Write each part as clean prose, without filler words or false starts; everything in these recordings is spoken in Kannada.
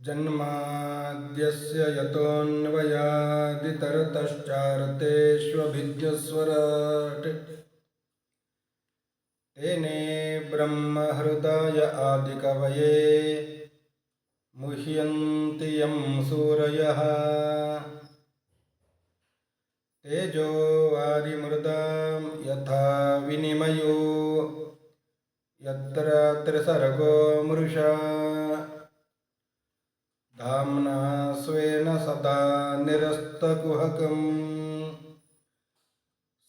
ಜನ್ಮಾದ್ಯಸ್ಯ ಯತೋನ್ವಯಾದಿತರತಶ್ಚಾರ್ತೆಷ್ವಭಿಜ್ಞಸ್ವರಾಟ್ ತೇನೇ ಬ್ರಹ್ಮಹೃದಯ ಆದಿಕವಯೇ ಮುಹ್ಯಂತಿ ಯಂ ಸೂರಯಃ ತೇಜೋ ವಾರಿಮೃದಾಂ ಯಥಾ ವಿನಿಮಯೋ ಯತ್ರ ತ್ರಿಸರ್ಗೋ ಮೃಷಾ ಧಾಮ್ನಾ ಸ್ವೇನ ಸದಾ ನಿರಸ್ತಕುಹಕಂ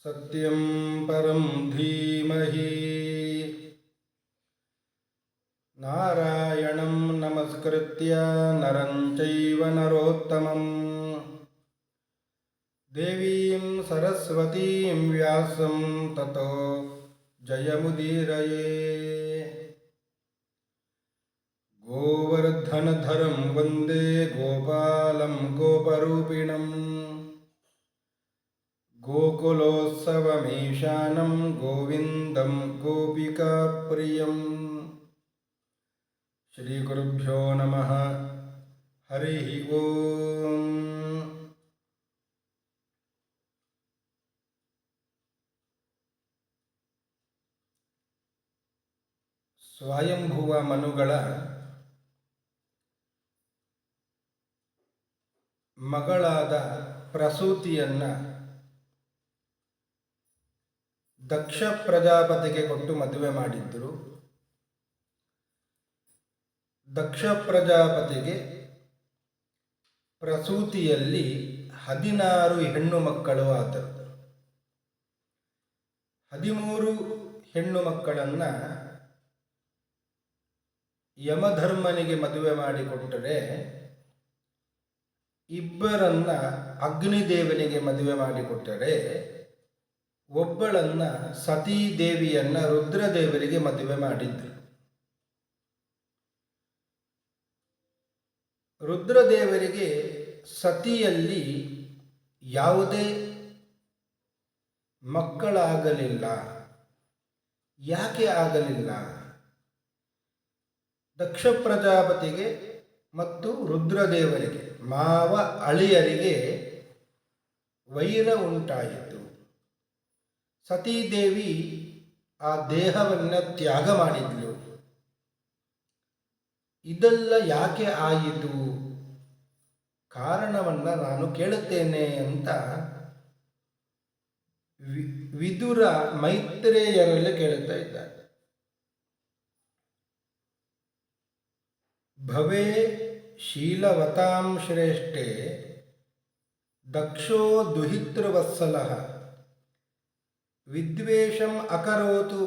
ಸತ್ಯಂ ಪರಂ ಧೀಮಹಿ. ನಾರಾಯಣಂ ನಮಸ್ಕೃತ್ಯ ನರಂ ಚೈವ ನರೋತ್ತಮಂ ದೇವೀಂ ಸರಸ್ವತೀಂ ವ್ಯಾಸಂ ತತೋ ಜಯಮುದೀರಯೇ. ಗೋವರ್ಧನಧರಂ ವಂದೇ ಗೋಪಾಲಂ ಗೋಪರೂಪಿಣಂ ಗೋಕುಲೋತ್ಸವಮೀಶಾನಂ ಗೋವಿಂದಂ ಗೋಪಿಕಾಪ್ರಿಯಂ. ಶ್ರೀಗುರುಭ್ಯೋ ನಮಃ. ಹರಿ ಓಂ. ಸ್ವಯಂಭುವ ಮನುಗಳ ಮಗಳಾದ ಪ್ರಸೂತಿಯನ್ನು ದಕ್ಷ ಪ್ರಜಾಪತಿಗೆ ಕೊಟ್ಟು ಮದುವೆ ಮಾಡಿದ್ದರು. ದಕ್ಷ ಪ್ರಜಾಪತಿಗೆ ಪ್ರಸೂತಿಯಲ್ಲಿ 16 ಹೆಣ್ಣು ಮಕ್ಕಳು ಆದರು. 13 ಹೆಣ್ಣು ಮಕ್ಕಳನ್ನು ಯಮಧರ್ಮನಿಗೆ ಮದುವೆ ಮಾಡಿಕೊಟ್ಟರೆ, 2 ಅಗ್ನಿದೇವನಿಗೆ ಮದುವೆ ಮಾಡಿಕೊಟ್ಟರೆ, 1 ಸತೀದೇವಿಯನ್ನು ರುದ್ರದೇವರಿಗೆ ಮದುವೆ ಮಾಡಿದ್ರು. ರುದ್ರದೇವರಿಗೆ ಸತಿಯಲ್ಲಿ ಯಾವುದೇ ಮಕ್ಕಳಾಗಲಿಲ್ಲ. ಯಾಕೆ ಆಗಲಿಲ್ಲ? ದಕ್ಷ ಪ್ರಜಾಪತಿಗೆ ಮತ್ತು ರುದ್ರದೇವರಿಗೆ, ಮಾವ ಅಳಿಯರಿಗೆ ವೈರ ಉಂಟಾಯಿತು. ಸತೀದೇವಿ ಆ ದೇಹವನ್ನು ತ್ಯಾಗ ಮಾಡಿದ್ಲು. ಇದೆಲ್ಲ ಯಾಕೆ ಆಯಿತು? ಕಾರಣವನ್ನು ನಾನು ಕೇಳುತ್ತೇನೆ ಅಂತ ವಿದುರ ಮೈತ್ರೇಯರಲ್ಲಿ ಕೇಳುತ್ತಾ ಇದ್ದಾರೆ. ಭವೇ ಶೀಲವತಾಂ ಶ್ರೇಷ್ಠೆ ದಕ್ಷೋ ದುಹಿತೃವತ್ಸಲಃ ವಿದ್ವೇಷಂ ಅಕರೋತು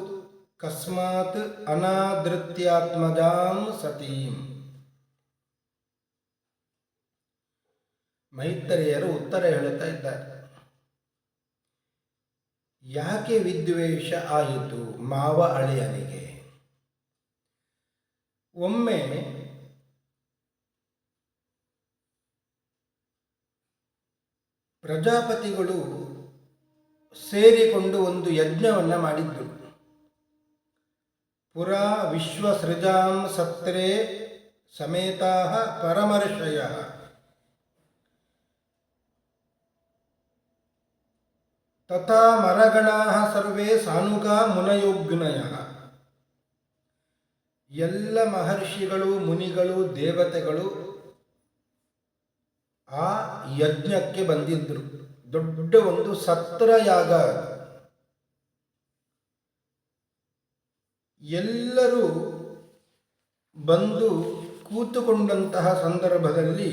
ಕಸ್ಮಾತ್ ಅನಾದೃತ್ಯಾತ್ಮಜಾಂ ಸತೀಂ. ಮೈತ್ರೇಯರು ಉತ್ತರ ಹೇಳುತ್ತಾ ಇದ್ದಾರೆ. ಯಾಕೆ ವಿದ್ವೇಷ ಆಯಿತು ಮಾವ ಅಳಿಯನಿಗೆ? ಒಮ್ಮೆ ಪ್ರಜಾಪತಿಗಳು ಸೇರಿಕೊಂಡು ಒಂದು ಯಜ್ಞವನ್ನು ಮಾಡಿದ್ದರು. ಪುರಾ ವಿಶ್ವಸೃಜಾಂ ಸತ್ರೇ ಸಮೇತಾಃ ಪರಮರ್ಷಯಃ ತಥಾ ಮರಗಣಾಃ ಸರ್ವೇ ಸಾನುಗಾ ಮುನಯೋಗ್ನಯಃ. ಎಲ್ಲ ಮಹರ್ಷಿಗಳು, ಮುನಿಗಳು, ದೇವತೆಗಳು ಆ ಯಜ್ಞಕ್ಕೆ ಬಂದಿದ್ದರು. ದೊಡ್ಡ ಒಂದು ಸತ್ರಯಾಗ. ಎಲ್ಲರೂ ಬಂದು ಕೂತುಕೊಂಡಂತಹ ಸಂದರ್ಭದಲ್ಲಿ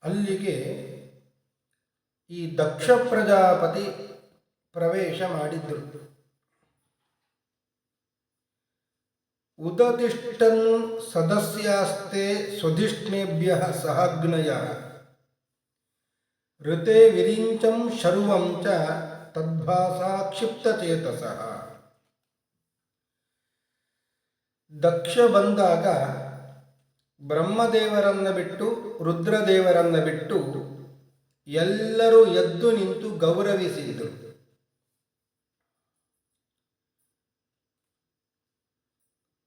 ಅಲ್ಲಿಗೆ ಈ ದಕ್ಷ ಪ್ರಜಾಪತಿ ಪ್ರವೇಶ ಮಾಡಿದ್ರು. ಉದತಿಷ್ಠನ್ ಸದಸ್ಯಾಸ್ತೆ ಸ್ವಧಿಷ್ಣೇಭ್ಯಃ ಸಹಾಗ್ನಯಃ ಋತೆ ವಿರಿಂಚಂ ಶರ್ವಂ ಚ ತದ್ಭಾಸಾ ಕ್ಷಿಪ್ತಚೇತಸಃ. ದಕ್ಷ ಬಂದಾಗ ಬ್ರಹ್ಮದೇವರನ್ನು ಬಿಟ್ಟು, ರುದ್ರದೇವರನ್ನು ಬಿಟ್ಟು ಎಲ್ಲರೂ ಎದ್ದು ನಿಂತು ಗೌರವಿಸಿದರು.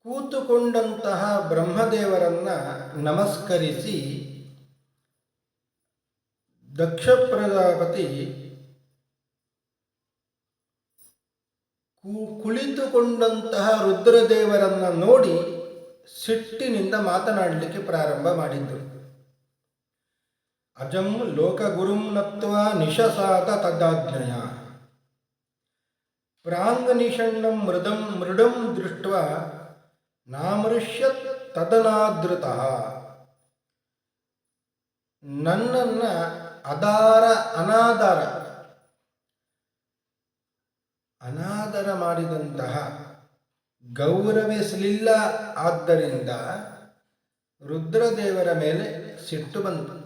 ಕೂತುಕೊಂಡಂತಹ ಬ್ರಹ್ಮದೇವರನ್ನ ನಮಸ್ಕರಿಸಿ ದಕ್ಷ ಪ್ರಜಾಪತಿ ಕುಳಿತುಕೊಂಡಂತಹ ರುದ್ರದೇವರನ್ನ ನೋಡಿ ಸಿಟ್ಟಿನಿಂದ ಮಾತನಾಡಲಿಕ್ಕೆ ಪ್ರಾರಂಭ ಮಾಡಿದ್ದರು. ಅಜಂ ಲೋಕಗುರುಂ ನತ್ವಾ ನಿಶಸಾದ ತದಾಜ್ಞಯ ಪ್ರಾಂಗನಿಷಣ್ಣಂ ಮೃಡಂ ದೃಷ್ಟ್ವಾ ನಾಮೃಷ್ಯತ್ ತದನಾದೃತಃ. ನನ್ನನ್ನ ಅನಾದರ ಮಾಡಿದಂತಹ, ಗೌರವಿಸಲಿಲ್ಲ. ಆದ್ದರಿಂದ ರುದ್ರದೇವರ ಮೇಲೆ ಸಿಟ್ಟು ಬಂತು.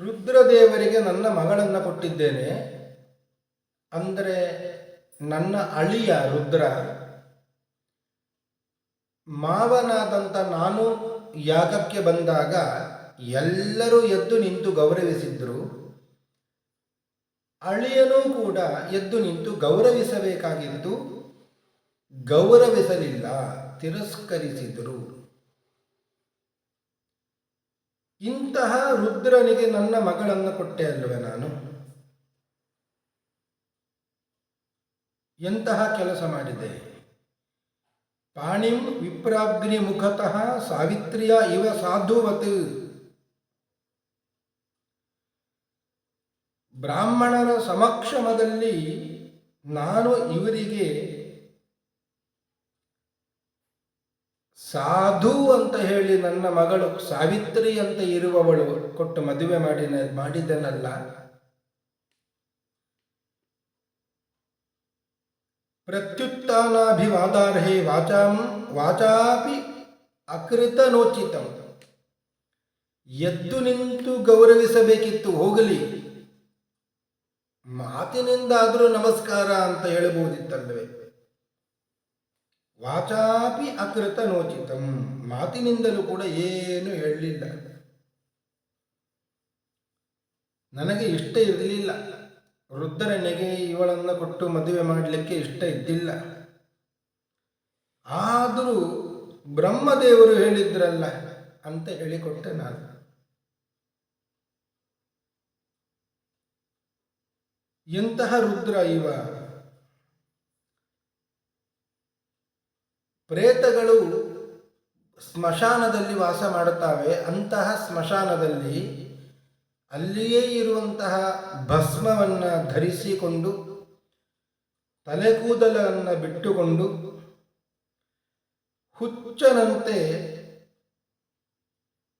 ರುದ್ರದೇವರಿಗೆ ನನ್ನ ಮಗಳನ್ನು ಕೊಟ್ಟಿದ್ದೇನೆ, ಅಂದರೆ ನನ್ನ ಅಳಿಯ ರುದ್ರ, ಮಾವನಾದಂಥ ನಾನು ಯಾಗಕ್ಕೆ ಬಂದಾಗ ಎಲ್ಲರೂ ಎದ್ದು ನಿಂತು ಗೌರವಿಸಿದ್ರು. ಅಳಿಯನೂ ಕೂಡ ಎದ್ದು ನಿಂತು ಗೌರವಿಸಬೇಕಾಗಿತ್ತು, ಗೌರವಿಸಲಿಲ್ಲ, ತಿರಸ್ಕರಿಸಿದರು. ಇಂತಹ ರುದ್ರನಿಗೆ ನನ್ನ ಮಗಳನ್ನು ಕೊಟ್ಟೆ ಅಲ್ವೇ ನಾನು? ಎಂತಹ ಕೆಲಸ ಮಾಡಿದೆ? ಪಾಣಿಂ ವಿಪ್ರಾಗ್ನಿ ಮುಖತಃ ಸಾವಿತ್ರಿಯ ಇವ ಸಾಧುವತ್. ಬ್ರಾಹ್ಮಣರ ಸಮಕ್ಷಮದಲ್ಲಿ ನಾನು ಇವರಿಗೆ ಸಾಧು ಅಂತ ಹೇಳಿ ನನ್ನ ಮಗಳು ಸಾವಿತ್ರಿ ಅಂತ ಇರುವವಳು ಕೊಟ್ಟು ಮದುವೆ ಮಾಡಿದನಲ್ಲ. ಪ್ರತ್ಯುತ್ಥಾನಾಭಿವಾದಾರ್ಹೇ ವಾಚಾಪಿ ಅಕೃತನೋಚಿತಂ. ಎದ್ದು ನಿಂತು ಗೌರವಿಸಬೇಕಿತ್ತು, ಹೋಗಲಿ, ಮಾತಿನಿಂದಾದರೂ ನಮಸ್ಕಾರ ಅಂತ ಹೇಳಬಹುದಿತ್ತಲ್ಲವೇ? ವಾಚಾಪಿ ಅಕೃತನೋಚಿತಂ, ಮಾತಿನಿಂದಲೂ ಕೂಡ ಏನು ಹೇಳಲಿಲ್ಲ. ನನಗೆ ಇಷ್ಟ ಇರಲಿಲ್ಲ, ರುದ್ರನಿಗೆ ಇವಳನ್ನು ಕೊಟ್ಟು ಮದುವೆ ಮಾಡಲಿಕ್ಕೆ ಇಷ್ಟ ಇದ್ದಿಲ್ಲ. ಆದರೂ ಬ್ರಹ್ಮದೇವರು ಹೇಳಿದ್ರಲ್ಲ ಅಂತ ಹೇಳಿಕೊಟ್ಟೆ ನಾನು. ಎಂತಹ ರುದ್ರ ಇವ! ಪ್ರೇತಗಳು ಸ್ಮಶಾನದಲ್ಲಿ ವಾಸ ಮಾಡುತ್ತವೆ. ಅಂತಹ ಸ್ಮಶಾನದಲ್ಲಿ ಅಲ್ಲಿಯೇ ಇರುವಂತಹ ಭಸ್ಮವನ್ನು ಧರಿಸಿಕೊಂಡು, ತಲೆಕೂದಲನ್ನು ಬಿಟ್ಟುಕೊಂಡು, ಹುಚ್ಚನಂತೆ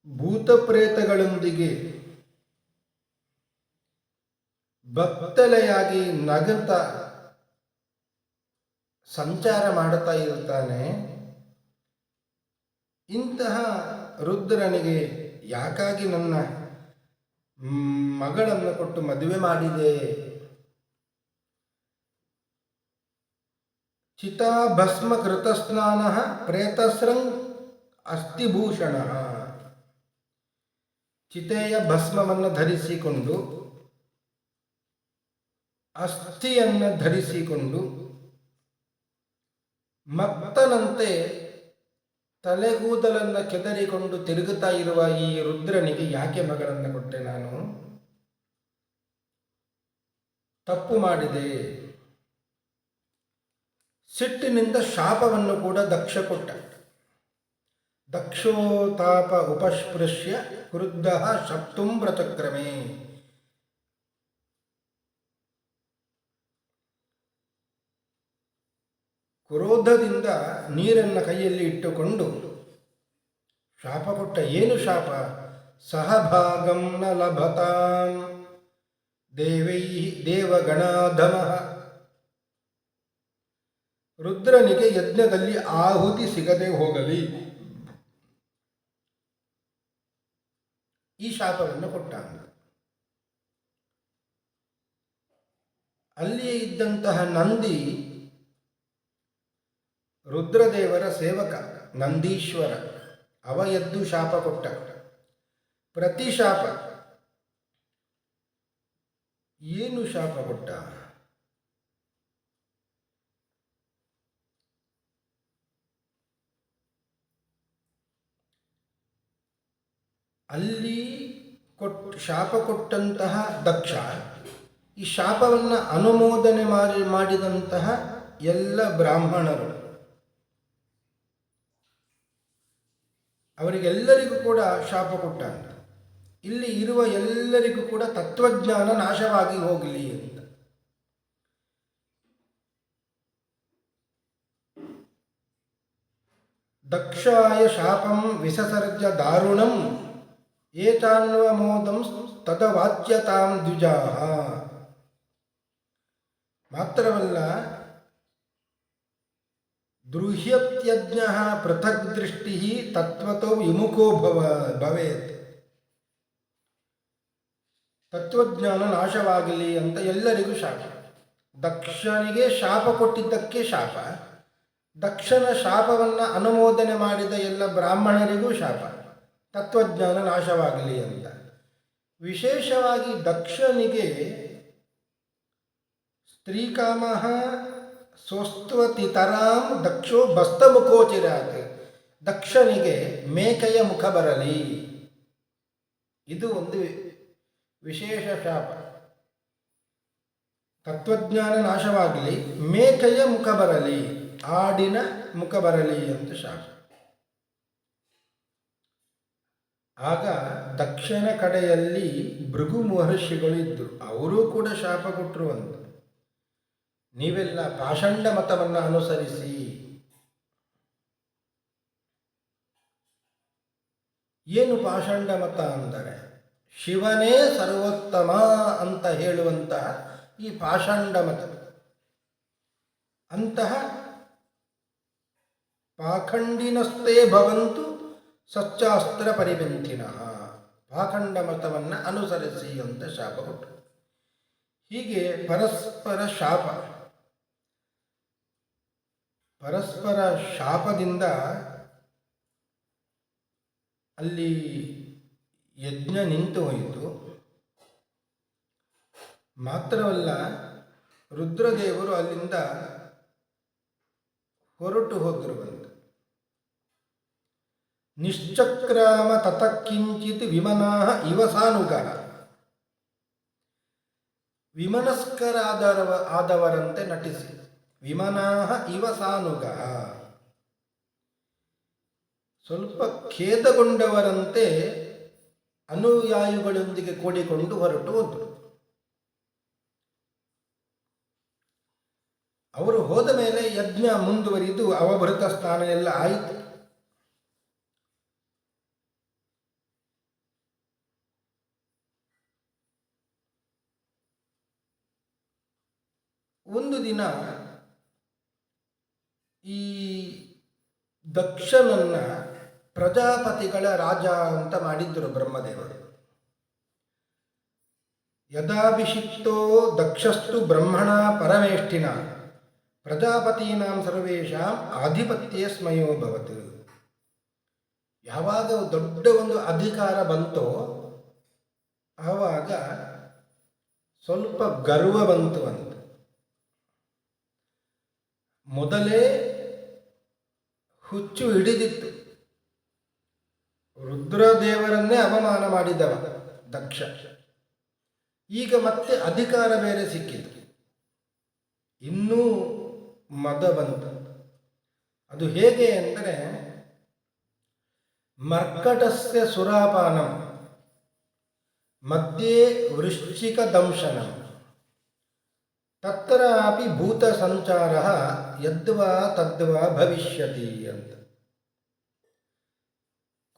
ಭೂತಪ್ರೇತಗಳೊಂದಿಗೆ ಬತ್ತಲೆಯಾಗಿ ನಗುತ್ತ ಸಂಚಾರ ಮಾಡುತ್ತಾ ಇರುತ್ತಾನೆ. ಇಂತಹ ರುದ್ರನಿಗೆ ಯಾಕಾಗಿ ನನ್ನ ಮಗಳನ್ನು ಕೊಟ್ಟು ಮದುವೆ ಮಾಡಿದೆ? ಚಿತಾಭಸ್ಮ ಕೃತಸ್ನಾನ ಪ್ರೇತಸ್ರಂಗ್ ಅಸ್ಥಿಭೂಷಣ. ಚಿತೆಯ ಭಸ್ಮವನ್ನು ಧರಿಸಿಕೊಂಡು, ಅಸ್ಥಿಯನ್ನು ಧರಿಸಿಕೊಂಡು, ಮತ್ತನಂತೆ ತಲೆಗೂದಲನ್ನು ಕೆದರಿಕೊಂಡು ತಿರುಗುತ್ತಾ ಇರುವ ಈ ರುದ್ರನಿಗೆ ಯಾಕೆ ಮಗಳನ್ನು ಕೊಟ್ಟೆ ನಾನು? ತಪ್ಪು ಮಾಡಿದೆ. ಸಿಟ್ಟಿನಿಂದ ಶಾಪವನ್ನು ಕೂಡ ದಕ್ಷ ಕೊಟ್ಟ. ದಕ್ಷೋತಾಪ ಉಪಸ್ಪೃಶ್ಯ ಕ್ರುದ್ಧ ಶಪ್ತುಂ ಪ್ರಚಕ್ರಮೇ. ಕ್ರೋಧದಿಂದ ನೀರನ್ನು ಕೈಯಲ್ಲಿ ಇಟ್ಟುಕೊಂಡು ಶಾಪ ಕೊಟ್ಟ. ಏನು ಶಾಪ? ಸಹಭಾಗಂ ನ ಲಭತಾಂ ದೇವಗಣಾಧಮಃ. ರುದ್ರನಿಗೆ ಯಜ್ಞದಲ್ಲಿ ಆಹುತಿ ಸಿಗದೆ ಹೋಗಲಿ, ಈ ಶಾಪವನ್ನು ಕೊಟ್ಟ. ಅಲ್ಲಿಯೇ ಇದ್ದಂತಹ ನಂದಿ ರುದ್ರದೇವರ ಸೇವಕ, ನಂದೀಶ್ವರ, ಅವ ಎದ್ದು ಶಾಪ ಕೊಟ್ಟ. ಪ್ರತಿ ಶಾಪ. ಏನು ಶಾಪ ಕೊಟ್ಟ? ಅಲ್ಲಿ ಶಾಪ ಕೊಟ್ಟಂತಹ ದಕ್ಷ, ಈ ಶಾಪವನ್ನು ಅನುಮೋದನೆ ಮಾಡಿದಂತಹ ಎಲ್ಲ ಬ್ರಾಹ್ಮಣರು, ಅವರಿಗೆಲ್ಲರಿಗೂ ಕೂಡ ಶಾಪ ಕೊಟ್ಟಾಗ ಇಲ್ಲಿ ಇರುವ ಎಲ್ಲರಿಗೂ ಕೂಡ ತತ್ವಜ್ಞಾನ ನಾಶವಾಗಿ ಹೋಗಲಿ ಅಂತ. ದಕ್ಷಾಯ ಶಾಪಂ ವಿಸಸರ್ಜ ದಾರುಣಂ ಏತಾನ್ವಮೋದಂ ತದವಾಚ್ಯತಾಂ ದ್ವಿಜಾಃ. ಮಾತ್ರವಲ್ಲ, ದ್ರುಹ್ಯತ್ಯಜ್ಞ ಪೃಥಕ್ ದೃಷ್ಟಿ ತತ್ವತೋ ವಿಮುಖೋ ಭವೇತ್. ತತ್ವಜ್ಞಾನ ನಾಶವಾಗಲಿ ಅಂತ ಎಲ್ಲರಿಗೂ ಶಾಪ. ದಕ್ಷನಿಗೆ ಶಾಪ ಕೊಟ್ಟಿದ್ದಕ್ಕೆ ಶಾಪ, ದಕ್ಷನ ಶಾಪವನ್ನು ಅನುಮೋದನೆ ಮಾಡಿದ ಎಲ್ಲ ಬ್ರಾಹ್ಮಣರಿಗೂ ಶಾಪ, ತತ್ವಜ್ಞಾನ ನಾಶವಾಗಲಿ ಅಂತ. ವಿಶೇಷವಾಗಿ ದಕ್ಷನಿಗೆ ಸ್ತ್ರೀಕಾಮಃ ಸ್ವಸ್ತ್ವತಿತರಾಂ ದಕ್ಷೋ ಬಸ್ತಮುಖೋಚಿರಾತ್. ದಕ್ಷನಿಗೆ ಮೇಕೆಯ ಮುಖ ಬರಲಿ, ಇದು ಒಂದು ವಿಶೇಷ ಶಾಪ. ತತ್ವಜ್ಞಾನ ನಾಶವಾಗಲಿ, ಮೇಕೆಯ ಮುಖ ಬರಲಿ, ಆಡಿನ ಮುಖ ಬರಲಿ ಅಂತ ಶಾಪ. ಆಗ ದಕ್ಷಿಣ ಕಡೆಯಲ್ಲಿ ಭೃಗು ಮಹರ್ಷಿಗಳು ಇದ್ದರು, ಅವರೂ ಕೂಡ ಶಾಪ ಕೊಟ್ಟರು ಅಂತ. ನೀವೆಲ್ಲ ಪಾಷಂಡ ಮತವನ್ನು ಅನುಸರಿಸಿ. ಏನು ಪಾಷಂಡ ಮತ ಅಂದರೆ ಶಿವನೇ ಸರ್ವೋತ್ತಮ ಅಂತ ಹೇಳುವಂತಹ ಈ ಪಾಷಂಡ ಮತ. ಅಂತಹ ಪಾಖಂಡಿನಸ್ತೇ ಭವಂತು ಸಚ್ಚಾಸ್ತ್ರ ಪರಿಬಂಧಿನಃ, ಪಾಖಂಡ ಮತವನ್ನು ಅನುಸರಿಸಿ ಅಂತ ಶಾಪ ಕೊಟ್ಟರು. ಹೀಗೆ ಪರಸ್ಪರ ಶಾಪ, ಪರಸ್ಪರ ಶಾಪದಿಂದ ಅಲ್ಲಿ ಯಜ್ಞ ನಿಂತು ಹೋಯಿತು. ಮಾತ್ರವಲ್ಲ, ರುದ್ರದೇವರು ಅಲ್ಲಿಂದ ಹೊರಟು ಹೋದರು ಅಂತ. ನಿಶ್ಚಕ್ರಾಮ ತತಕ್ಕಿಂಚಿತ್ ವಿಮನಾಹ ಇವಸಾನುಗಃ. ವಿಮನಸ್ಕರಾದವರಂತೆ ನಟಿಸಿ, ವಿಮನಾಹ ಇವಸಾನುಗಃ, ಸ್ವಲ್ಪ ಖೇದಗೊಂಡವರಂತೆ ಅನುಯಾಯಿಗಳೊಂದಿಗೆ ಕೂಡಿಕೊಂಡು ಹೊರಟು ಹೋದರು. ಅವರು ಹೋದ ಮೇಲೆ ಯಜ್ಞ ಮುಂದುವರಿದು ಅವಭೃತ ಸ್ನಾನ ಎಲ್ಲ ಆಯಿತು. ಒಂದು ದಿನ ಈ ದಕ್ಷನನ್ನ ಪ್ರಜಾಪತಿಗಳ ರಾಜ ಅಂತ ಮಾಡಿದ್ದರು ಬ್ರಹ್ಮದೇವರು. ಯದಾಭಿಷಿಕ್ತೋ ದಕ್ಷಸ್ತು ಬ್ರಹ್ಮಣ ಪರಮೇಷ್ಠಿನ ಪ್ರಜಾಪತೀನಾಂ ಸರ್ವೇಷಾಂ ಆಧಿಪತ್ಯ ಸ್ಮಯೋಭವತ್. ಯಾವಾಗ ದೊಡ್ಡ ಒಂದು ಅಧಿಕಾರ ಬಂತೋ ಆವಾಗ ಸ್ವಲ್ಪ ಗರ್ವ ಬಂತು ಅಂತ. ಮೊದಲೇ ಹುಚ್ಚು ಹಿಡಿದಿತ್ತು, ರುದ್ರದೇವರನ್ನೇ ಅವಮಾನ ಮಾಡಿದವ ದಕ್ಷ. ಈಗ ಮತ್ತೆ ಅಧಿಕಾರ ಬೇರೆ ಸಿಕ್ಕಿತು, ಇನ್ನೂ ಮದ ಬಂತು. ಅದು ಹೇಗೆ ಅಂದರೆ, ಮರ್ಕಟಸ್ಯ ಸುರಾಪಾನಂ ಮಧ್ಯೆ ವೃಶ್ಚಿಕ ದಂಶನಂ ತತ್ರಾಪಿ ಭೂತ ಸಂಚಾರ ಯದ್ವಾ ತದ್ವಾ ಭವಿಷ್ಯತಿ ಅಂತ.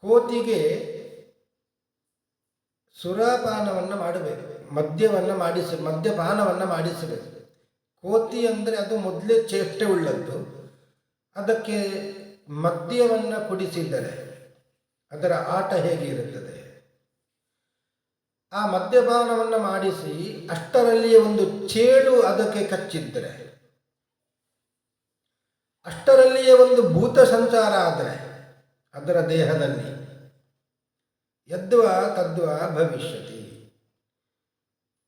ಕೋತಿಗೆ ಸುರಾಪಾನವನ್ನು ಮಾಡಬೇಕು, ಮದ್ಯಪಾನವನ್ನು ಮಾಡಿಸಬೇಕು. ಕೋತಿ ಅಂದರೆ ಅದು ಮೊದಲೇ ಚೇಷ್ಟೆ ಉಳ್ಳದ್ದು, ಅದಕ್ಕೆ ಮದ್ಯವನ್ನು ಕುಡಿಸಿದರೆ ಅದರ ಆಟ ಹೇಗಿರುತ್ತದೆ. ಆ ಮದ್ಯಪಾನವನ್ನು ಮಾಡಿಸಿ ಅಷ್ಟರಲ್ಲಿಯೇ ಒಂದು ಚೇಳು ಅದಕ್ಕೆ ಕಚ್ಚಿದ್ದರೆ, ಅಷ್ಟರಲ್ಲಿಯೇ ಒಂದು ಭೂತ ಸಂಚಾರ ಆದರೆ ಅದರ ದೇಹದಲ್ಲಿ ಯದ್ವಾ ತದ್ವಾ ಭವಿಷ್ಯತಿ.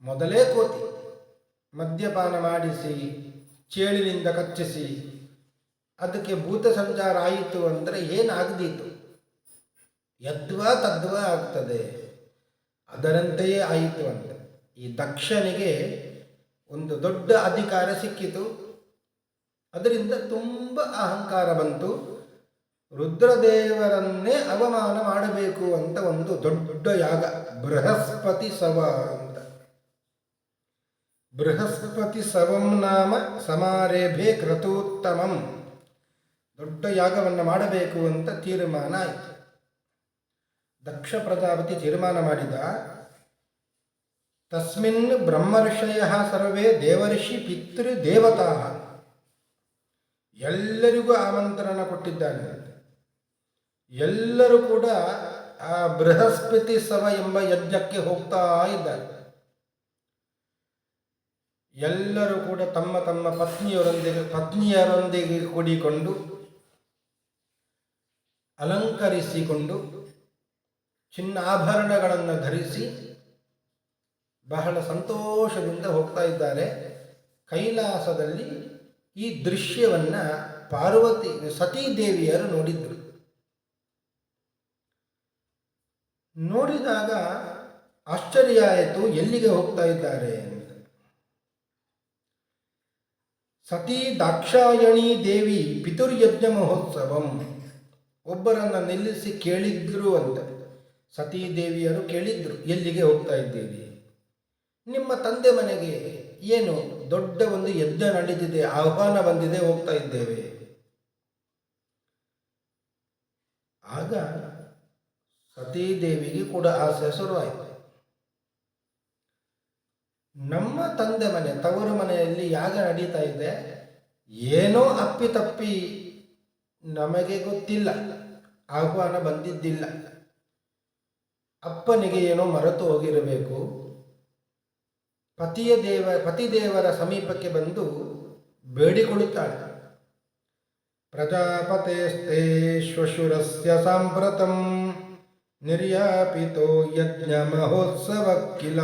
ಮೊದಲೇ ಕೋತಿ ಮದ್ಯಪಾನ ಮಾಡಿಸಿ ಚೇಳಿನಿಂದ ಕಚ್ಚಿಸಿ ಅದಕ್ಕೆ ಭೂತ ಸಂಚಾರ ಆಯಿತು ಅಂದರೆ ಏನಾಗದೀತು, ಯದ್ವಾ ತದ್ವಾ ಆಗ್ತದೆ. ಅದರಂತೆಯೇ ಆಯಿತು ಅಂತ. ಈ ದಕ್ಷನಿಗೆ ಒಂದು ದೊಡ್ಡ ಅಧಿಕಾರ ಸಿಕ್ಕಿತು. ಅದರಿಂದ ತುಂಬ ಅಹಂಕಾರ ಬಂತು. ರುದ್ರದೇವರನ್ನೇ ಅವಮಾನ ಮಾಡಬೇಕು ಅಂತ ಒಂದು ದೊಡ್ಡ ಯಾಗ, ಬೃಹಸ್ಪತಿ ಸವ ಅಂತ. ಬೃಹಸ್ಪತಿ ಸವಂ ನಾಮ ಸಮಾರೇಭೆ ಕ್ರತೋತ್ತಮಂ. ದೊಡ್ಡ ಯಾಗವನ್ನು ಮಾಡಬೇಕು ಅಂತ ತೀರ್ಮಾನ ಆಯಿತು. ದಕ್ಷ ಪ್ರಜಾಪತಿ ತೀರ್ಮಾನ ಮಾಡಿದ. ತಸ್ಮಿನ್ ಬ್ರಹ್ಮರ್ಷಯ ಸರ್ವೇ ದೇವರ್ಷಿ ಪಿತೃ ದೇವತಾ, ಎಲ್ಲರಿಗೂ ಆಮಂತ್ರಣ ಕೊಟ್ಟಿದ್ದಾನೆ. ಎಲ್ಲರೂ ಕೂಡ ಆ ಬೃಹಸ್ಪತಿ ಸವ ಎಂಬ ಯಜ್ಞಕ್ಕೆ ಹೋಗ್ತಾ ಇದ್ದಾರೆ. ಎಲ್ಲರೂ ಕೂಡ ತಮ್ಮ ತಮ್ಮ ಪತ್ನಿಯರೊಂದಿಗೆ ಕೂಡಿಕೊಂಡು ಅಲಂಕರಿಸಿಕೊಂಡು ಚಿನ್ನಾಭರಣಗಳನ್ನು ಧರಿಸಿ ಬಹಳ ಸಂತೋಷದಿಂದ ಹೋಗ್ತಾ ಇದ್ದಾರೆ. ಕೈಲಾಸದಲ್ಲಿ ಈ ದೃಶ್ಯವನ್ನು ಪಾರ್ವತಿ ಸತೀದೇವಿಯರು ನೋಡಿದ್ರು. ನೋಡಿದಾಗ ಆಶ್ಚರ್ಯ ಆಯಿತು, ಎಲ್ಲಿಗೆ ಹೋಗ್ತಾ ಇದ್ದಾರೆ ಅಂತ. ಸತೀ ದಾಕ್ಷಾಯಣಿ ದೇವಿ ಪಿತುರ್ಯಜ್ಞ ಮಹೋತ್ಸವಂ, ಒಬ್ಬರನ್ನು ನಿಲ್ಲಿಸಿ ಕೇಳಿದ್ರು ಅಂತ. ಸತೀದೇವಿಯರು ಕೇಳಿದ್ರು, ಎಲ್ಲಿಗೆ ಹೋಗ್ತಾ ಇದ್ದೀವಿ? ನಿಮ್ಮ ತಂದೆ ಮನೆಗೆ, ಏನು ದೊಡ್ಡ ಒಂದು ಯಜ್ಞ ನಡೀತಿದೆ, ಆಹ್ವಾನ ಬಂದಿದೆ, ಹೋಗ್ತಾ ಇದ್ದೇವೆ. ಆಗ ಸತೀದೇವಿಗೆ ಕೂಡ ಆಸೆ ಶುರುವಾಯಿತು. ನಮ್ಮ ತಂದೆ ಮನೆ, ತವರು ಮನೆಯಲ್ಲಿ ಯಾಗ ನಡೀತಾ ಇದೆ, ಏನೋ ಅಪ್ಪಿತಪ್ಪಿ ನಮಗೆ ಗೊತ್ತಿಲ್ಲ, ಆಹ್ವಾನ ಬಂದಿದ್ದಿಲ್ಲ. ಅಪ್ಪನಿಗೆ ಏನೋ ಮರೆತು ಹೋಗಿರಬೇಕು. ಪತಿದೇವರ ಸಮೀಪಕ್ಕೆ ಬಂದು ಬೇಡಿಕೊಳ್ಳುತ್ತಾಳೆ. ಪ್ರಜಾಪತೇಸ್ತೆ ಶ್ವಶುರಸ್ಯ ಸಾಂಪ್ರತಂ ನಿರ್ಯಾಪಿತೋ ಯಜ್ಞ ಮಹೋತ್ಸವ ಕಿಲ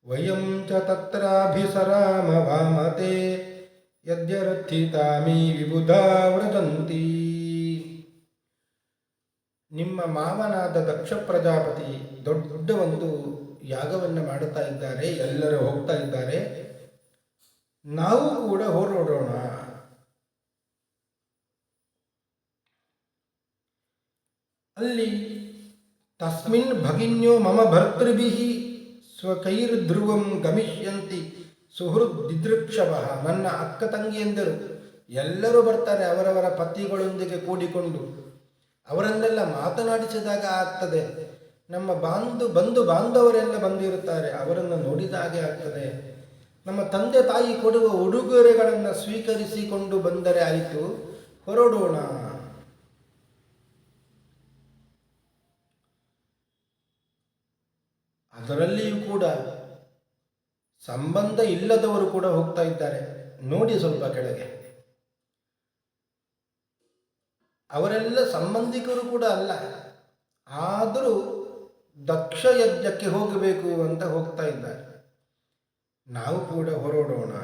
ವಯಂ ಚ ತತ್ರಾಭಿಸರಾಮ ವಾಮತೆ ಯದ್ಯರ್ಥಿತಾಮಿ ವಿಬುಧಾ ವ್ರಜಂತಿ. ನಿಮ್ಮ ಮಾವನಾದ ದಕ್ಷ ಪ್ರಜಾಪತಿ ದೊಡ್ಡ ಒಂದು ಯಾಗವನ್ನು ಮಾಡುತ್ತಾ ಇದ್ದಾರೆ, ಎಲ್ಲರೂ ಹೋಗ್ತಾ ಇದ್ದಾರೆ, ನಾವು ಕೂಡ ಹೊರಡೋಣ. ಅಲ್ಲಿ ತಸ್ಮಿನ್ ಭಗಿನ್ಯೋ ಮಮ ಭರ್ತೃಭಿಃ ಸ್ವಕೈರ್ಧ್ರುವಂ ಗಮಿಷ್ಯಂತಿ ಸುಹೃದ್ ದಿದೃಕ್ಷವಃ. ನನ್ನ ಅಕ್ಕ ತಂಗಿಯಂದರು ಎಲ್ಲರೂ ಬರ್ತಾರೆ, ಅವರವರ ಪತಿಗಳೊಂದಿಗೆ ಕೂಡಿಕೊಂಡು ಅವರನ್ನೆಲ್ಲ ಮಾತನಾಡಿಸಿದಾಗ ಆಗ್ತದೆ. ನಮ್ಮ ಬಂಧು ಬಾಂಧವರೆಲ್ಲ ಬಂದಿರುತ್ತಾರೆ, ಅವರನ್ನು ನೋಡಿದಾಗೆ ಆಗ್ತದೆ. ನಮ್ಮ ತಂದೆ ತಾಯಿ ಕೊಡುವ ಉಡುಗೊರೆಗಳನ್ನು ಸ್ವೀಕರಿಸಿಕೊಂಡು ಬಂದರೆ ಆಯಿತು, ಹೊರಡೋಣ. ಅದರಲ್ಲಿಯೂ ಕೂಡ ಸಂಬಂಧ ಇಲ್ಲದವರು ಕೂಡ ಹೋಗ್ತಾ ಇದ್ದಾರೆ. ನೋಡಿ ಸ್ವಲ್ಪ ಕೆಳಗೆ, ಅವರೆಲ್ಲ ಸಂಬಂಧಿಕರು ಕೂಡ ಅಲ್ಲ, ಆದರೂ ದಕ್ಷ ಯಜ್ಞಕ್ಕೆ ಹೋಗಬೇಕು ಅಂತ ಹೋಗ್ತಾ ಇದ್ದಾರೆ. ನಾವು ಕೂಡ ಹೊರಡೋಣ.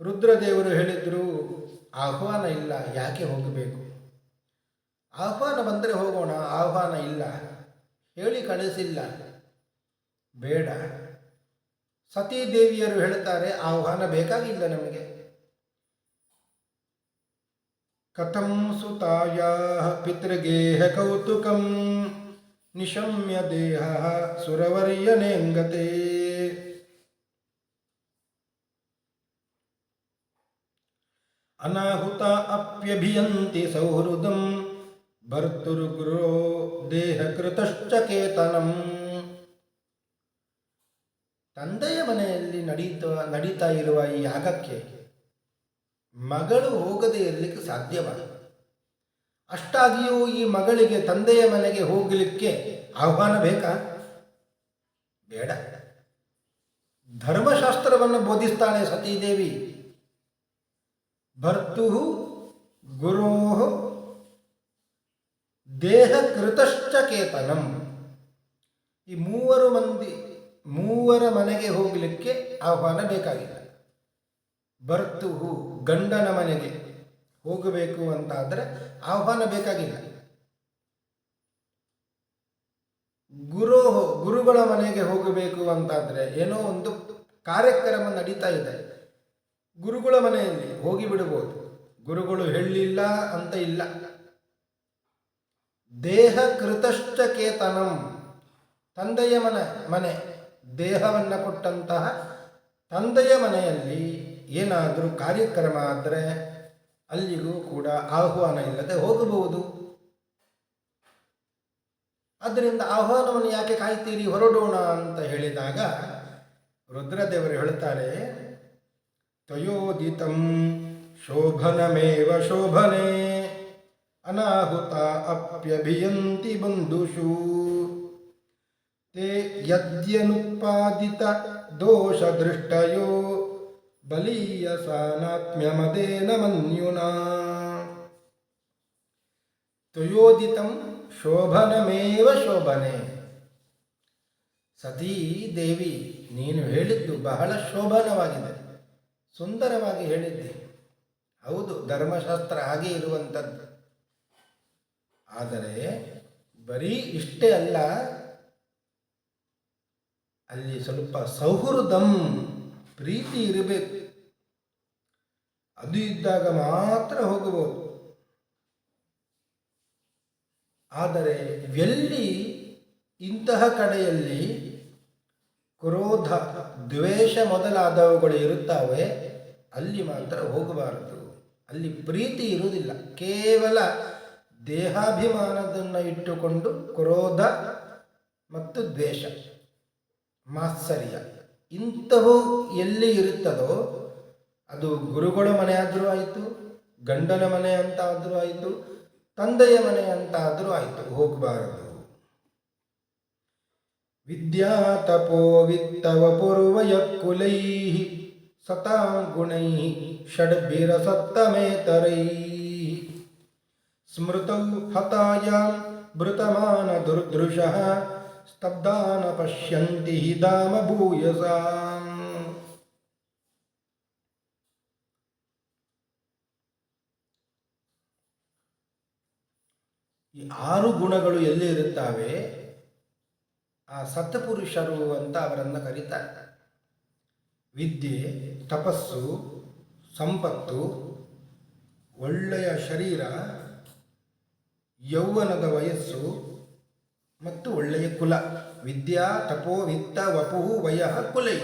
ರುದ್ರದೇವರು ಹೇಳಿದ್ರು, ಆಹ್ವಾನ ಇಲ್ಲ, ಯಾಕೆ ಹೋಗಬೇಕು? ಆಹ್ವಾನ ಬಂದರೆ ಹೋಗೋಣ, ಆಹ್ವಾನ ಇಲ್ಲ, ಹೇಳಿ ಕಳಿಸಿಲ್ಲ, ಬೇಡ. ಸತೀದೇವಿಯರು ಹೇಳ್ತಾರೆ, ಆಹ್ವಾನ ಬೇಕಾಗಿಲ್ಲ ನಮಗೆ. ಕಥಂ ಸುತಾಯಾಃ ಪಿತೃಗೇಹ ಕೌತುಕಂ ನಿಶಮ್ಯ ದೇಹ ಸುರವರ್ಯನೇಂಗತೆ. ಅನಾಹುತ ಅಪ್ಯಭಿಯಂತಿ ಸೌಹೃದಂ ಭರ್ತೃಗುರೋ ದೇಹ ಕೃತಶ್ಚಕೇತನಂ. ತಂದೆಯ ಮನೆಯಲ್ಲಿ ನಡೀತಾ ಇರುವ ಈ ಯಾಗಕ್ಕೆ ಮಗಳು ಹೋಗದೆ ಇರಲಿಕ್ಕೆ ಸಾಧ್ಯವಿಲ್ಲ. ಅಷ್ಟಾಗಿಯೂ ಈ ಮಗಳಿಗೆ ತಂದೆಯ ಮನೆಗೆ ಹೋಗಲಿಕ್ಕೆ ಆಹ್ವಾನ ಬೇಕಾ? ಬೇಡ. ಧರ್ಮಶಾಸ್ತ್ರವನ್ನು ಬೋಧಿಸ್ತಾಳೆ ಸತೀದೇವಿ. ಭರ್ತು ಗುರೋ ದೇಹ ಕೃತಶ್ಚಕೇತನಂ. ಈ ಮೂವರ ಮನೆಗೆ ಹೋಗಲಿಕ್ಕೆ ಆಹ್ವಾನ ಬೇಕಾಗಿಲ್ಲ. ಭರ್ತು ಗಂಡನ ಮನೆಗೆ ಹೋಗಬೇಕು ಅಂತಾದರೆ ಆಹ್ವಾನ ಬೇಕಾಗಿಲ್ಲ. ಗುರುಗಳ ಮನೆಗೆ ಹೋಗಬೇಕು ಅಂತಾದರೆ ಏನೋ ಒಂದು ಕಾರ್ಯಕ್ರಮ ನಡೀತಾ ಇದೆ, ಗುರುಗಳ ಮನೆಯಲ್ಲಿ ಹೋಗಿ ಬಿಡಬಹುದು. ಗುರುಗಳು ಹೇಳಿಲ್ಲ ಅಂತ ಇಲ್ಲ. ದೇಹ ಕೃತಶ್ಚ ಕೇತನಂ, ತಂದೆಯ ಮನೆ ದೇಹವನ್ನು ಕೊಟ್ಟಂತಹ ತಂದೆಯ ಮನೆಯಲ್ಲಿ ಏನಾದರೂ ಕಾರ್ಯಕ್ರಮ ಆದರೆ ಅಲ್ಲಿಗೂ ಕೂಡ ಆಹ್ವಾನ ಇಲ್ಲದೆ ಹೋಗಬಹುದು. ಆದ್ದರಿಂದ ಆಹ್ವಾನವನ್ನು ಯಾಕೆ ಕಾಯ್ತೀರಿ, ಹೊರಡೋಣ ಅಂತ ಹೇಳಿದಾಗ ರುದ್ರದೇವರು ಹೇಳ್ತಾರೆ, ತ್ವಯೋದಿತಂ ಶೋಭನಮೇವ ಶೋಭನೆ ಅನಾಹುತ ಅಪ್ಯಭಿಯಂತಿ ಬಂಧುಷು ತೇ ಯದ್ಯನುತ್ಪಾದಿತ ದೋಷ ದೃಷ್ಟಯೋ ಬಲೀಯಸಾನಾತ್ಮ್ಯಮದೇನ ಮನ್ಯುನಾ. ತ್ವಯೋದಿತಂ ಶೋಭನಮೇವ ಶೋಭನೆ. ಸತೀ ದೇವಿ, ನೀನು ಹೇಳಿದ್ದು ಬಹಳ ಶೋಭನವಾಗಿದೆ, ಸುಂದರವಾಗಿ ಹೇಳಿದ್ದೆ. ಹೌದು, ಧರ್ಮಶಾಸ್ತ್ರ ಹಾಗೆ ಇರುವಂಥದ್ದು. ಆದರೆ ಬರೀ ಇಷ್ಟೇ ಅಲ್ಲ, ಅಲ್ಲಿ ಸ್ವಲ್ಪ ಸೌಹೃದಂ, ಪ್ರೀತಿ ಇರಬೇಕು. ಅದು ಇದ್ದಾಗ ಮಾತ್ರ ಹೋಗಬಹುದು. ಆದರೆ ಎಲ್ಲಿ ಇಂತಹ ಕಡೆಯಲ್ಲಿ ಕ್ರೋಧ, ದ್ವೇಷ ಮೊದಲಾದವುಗಳು ಇರುತ್ತವೆ, ಅಲ್ಲಿ ಮಾತ್ರ ಹೋಗಬಾರದು. ಅಲ್ಲಿ ಪ್ರೀತಿ ಇರುವುದಿಲ್ಲ, ಕೇವಲ ದೇಹಾಭಿಮಾನದನ್ನು ಇಟ್ಟುಕೊಂಡು ಕ್ರೋಧ ಮತ್ತು ದ್ವೇಷ, ಮಾತ್ಸರ್ಯ ಇಂಥವು ಎಲ್ಲಿ ಇರುತ್ತದೋ ಅದು ಗುರುಗಳ ಮನೆ ಆದರೂ ಆಯಿತು, ಗಂಡನ ಮನೆ ಅಂತ ಆದರೂ ಆಯಿತು, ತಂದೆಯ ಮನೆ ಅಂತ ಆದರೂ ಆಯಿತು, ಹೋಗಬಾರದು. ವಿದ್ಯಾ ತಪೋ ವಿತ್ತವ ಪೂರ್ವಯ ಕುಲೈ ಸತಾಂ ಗುಣೈ ಷಡ್ಭಿರ ಸತ್ತಮೇತರೈ ಸ್ಮೃತೌ ಹತಾಯಾಂ ಭೃತಮಾನ ದುರ್ದೃಶಃ ಸ್ತಬ್ಧಾನ ಪಶ್ಯಂತಿ ಹಿ ಧಾಮ ಭೂಯಸಾಂ. ಈ 6 ಗುಣಗಳು ಎಲ್ಲಿ ಇರುತ್ತವೆ, ಆ ಸತ್ಪುರುಷರು ಅಂತ ಅವರನ್ನು ಕರೀತಾರೆ. ವಿದ್ಯೆ, ತಪಸ್ಸು, ಸಂಪತ್ತು, ಒಳ್ಳೆಯ ಶರೀರ, ಯೌವನದ ವಯಸ್ಸು ಮತ್ತು ಒಳ್ಳೆಯ ಕುಲ. ವಿದ್ಯಾ ತಪೋ ವಿತ್ತ ವಪು ವಯಃ ಕುಲೈ.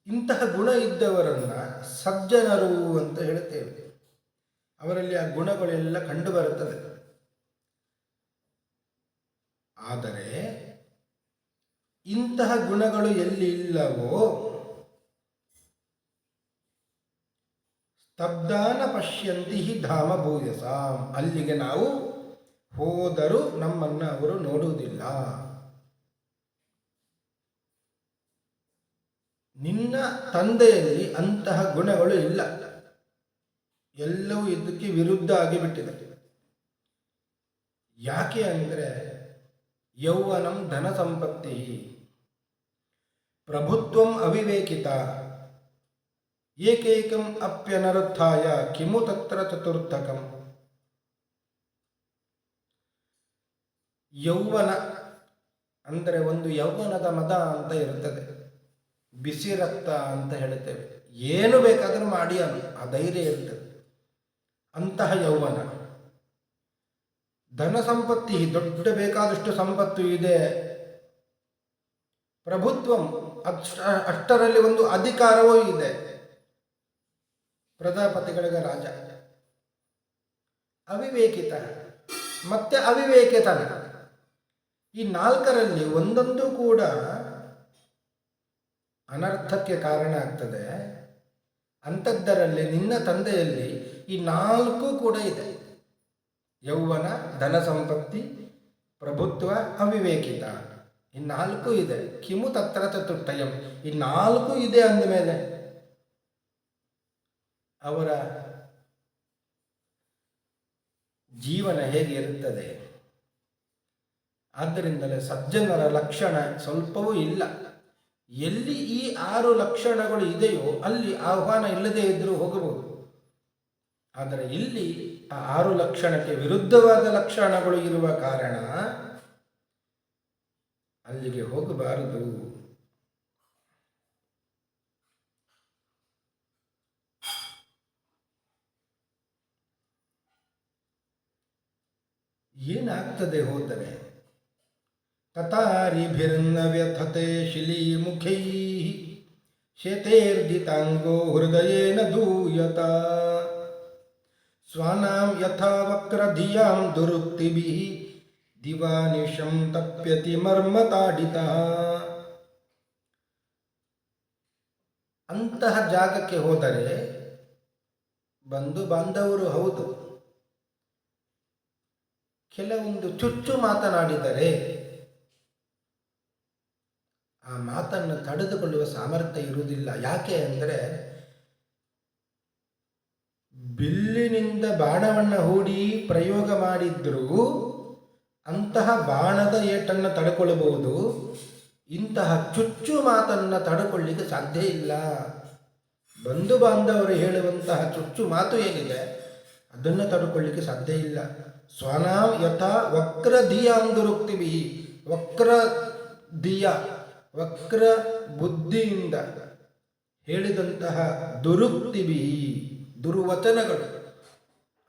ಇಂತಹ ಗುಣ ಇದ್ದವರನ್ನ ಸಜ್ಜನರು ಅಂತ ಹೇಳ್ತೇವೆ. ಅವರಲ್ಲಿ ಆ ಗುಣಗಳೆಲ್ಲ ಕಂಡು ಬರುತ್ತದೆ. ಆದರೆ ಇಂತಹ ಗುಣಗಳು ಎಲ್ಲಿ ಇಲ್ಲವೋ ಸ್ತಬ್ಧಾನ ಪಶ್ಯಂತಿ ಹಿ ಧಾಮ ಭೂಯಸಾಂ, ಅಲ್ಲಿಗೆ ನಾವು ಹೋದರೂ ನಮ್ಮನ್ನು ಅವರು ನೋಡುವುದಿಲ್ಲ. ನಿನ್ನ ತಂದೆಯಲ್ಲಿ ಅಂತಹ ಗುಣಗಳು ಇಲ್ಲ, ಎಲ್ಲವೂ ಇದಕ್ಕೆ ವಿರುದ್ಧ ಆಗಿಬಿಟ್ಟಿದೆ. ಯಾಕೆ ಅಂದರೆ ಯೌವನಂ ಧನ ಸಂಪತ್ತಿ, ಪ್ರಭುತ್ವಂ ಅವಿವೇಕಿತ, ಏಕೈಕಂ ಅಪ್ಯನರುತ್ಥಾಯ ಕಿಮು ತತ್ರ ಚತುರ್ಥಕಂ. ಯೌವನ ಅಂದರೆ ಒಂದು ಯೌವನದ ಮದ ಅಂತ ಇರ್ತದೆ, ಬಿಸಿ ರಕ್ತ ಅಂತ ಹೇಳ್ತೇವೆ. ಏನು ಬೇಕಾದರೂ ಮಾಡಿ ಆ ಧೈರ್ಯ ಇರ್ತದೆ, ಅಂತಹ ಯೌವನ. ಧನ ಸಂಪತ್ತಿ, ದೊಡ್ಡ ಬೇಕಾದಷ್ಟು ಸಂಪತ್ತು ಇದೆ. ಪ್ರಭುತ್ವಂ, ಅಷ್ಟರಲ್ಲಿ ಒಂದು ಅಧಿಕಾರವೂ ಇದೆ, ಪ್ರಜಾಪತಿಗಳಿಗೆ ರಾಜ. ಅವಿವೇಕಿತ ಮತ್ತೆ ಅವಿವೇಕಿತನ, ಈ 4ರಲ್ಲಿ ಒಂದೊಂದು ಕೂಡ ಅನರ್ಥಕ್ಕೆ ಕಾರಣ ಆಗ್ತದೆ. ಅಂಥದ್ದರಲ್ಲಿ ನಿನ್ನ ತಂದೆಯಲ್ಲಿ ಈ 4 ಕೂಡ ಇದೆ. ಯೌವನ, ಧನ ಸಂಪತ್ತಿ, ಪ್ರಭುತ್ವ, ಅವಿವೇಕಿತ, ಈ 4 ಇದೆ. ಕಿಮು ತತ್ರ ಚತುರ್ಥಯಂ, ಈ 4 ಇದೆ ಅಂದಮೇಲೆ ಅವರ ಜೀವನ ಹೇಗೆ ಇರುತ್ತದೆ? ಆದ್ದರಿಂದಲೇ ಸಜ್ಜನರ ಲಕ್ಷಣ ಸ್ವಲ್ಪವೂ ಇಲ್ಲ. ಎಲ್ಲಿ ಈ 6 ಲಕ್ಷಣಗಳು ಇದೆಯೋ ಅಲ್ಲಿ ಆಹ್ವಾನ ಇಲ್ಲದೆ ಇದ್ದರೂ ಹೋಗಬಹುದು. ಆದರೆ ಇಲ್ಲಿ ಆ 6 ಲಕ್ಷಣಕ್ಕೆ ವಿರುದ್ಧವಾದ ಲಕ್ಷಣಗಳು ಇರುವ ಕಾರಣ ಅಲ್ಲಿಗೆ ಹೋಗಬಾರದು. ಏನಾಗ್ತದೆ ಹೋದರೆ? ತತಾರಿಭಿರ್ನ ವ್ಯಥತೆ ಶಿಲೀಮುಖೈ ಶೇತೇರ್ಜಿತಾಂಗೋ ಹೃದಯೇನ ದೂಯತ ಸ್ವಾನಾಂ ಯಥಾ ವಕ್ರಧಿಯಾಂ ದುರುಕ್ತಿಭಿಃ ದಿವಾನಿಶಂ ತಪ್ಯತಿ ಮರ್ಮತಾಡಿತ. ಅಂತಹ ಜಾಗಕ್ಕೆ ಹೋದರೆ ಬಂಧು ಬಾಂಧವರು ಹೌದು, ಕೆಲವೊಂದು ಚುಚ್ಚು ಮಾತನಾಡಿದರೆ ಆ ಮಾತನ್ನು ತಡೆದುಕೊಳ್ಳುವ ಸಾಮರ್ಥ್ಯ ಇರುವುದಿಲ್ಲ. ಯಾಕೆ ಅಂದರೆ ಬಿಲ್ಲಿನಿಂದ ಬಾಣವನ್ನು ಹೂಡಿ ಪ್ರಯೋಗ ಮಾಡಿದ್ರೂ ಅಂತಹ ಬಾಣದ ಏಟನ್ನು ತಡೆಕೊಳ್ಳಬಹುದು, ಇಂತಹ ಚುಚ್ಚು ಮಾತನ್ನು ತಡೆಕೊಳ್ಳಿಕ್ಕೆ ಸಾಧ್ಯ ಇಲ್ಲ. ಬಂಧು ಬಾಂಧವರು ಹೇಳುವಂತಹ ಚುಚ್ಚು ಮಾತು ಏನಿದೆ ಅದನ್ನು ತಡೆಕೊಳ್ಳಿಕ್ಕೆ ಸಾಧ್ಯ ಇಲ್ಲ. ಸ್ವನಾಂ ಯಥಾ ವಕ್ರಧಿಯಾಂದುರುಕ್ತಿಭಿ, ವಕ್ರಧಿಯ ವಕ್ರ ಬುದ್ಧಿಯಿಂದ ಹೇಳಿದಂತಹ ದುರುಕ್ತಿಭಿ ದುರ್ವಚನಗಳು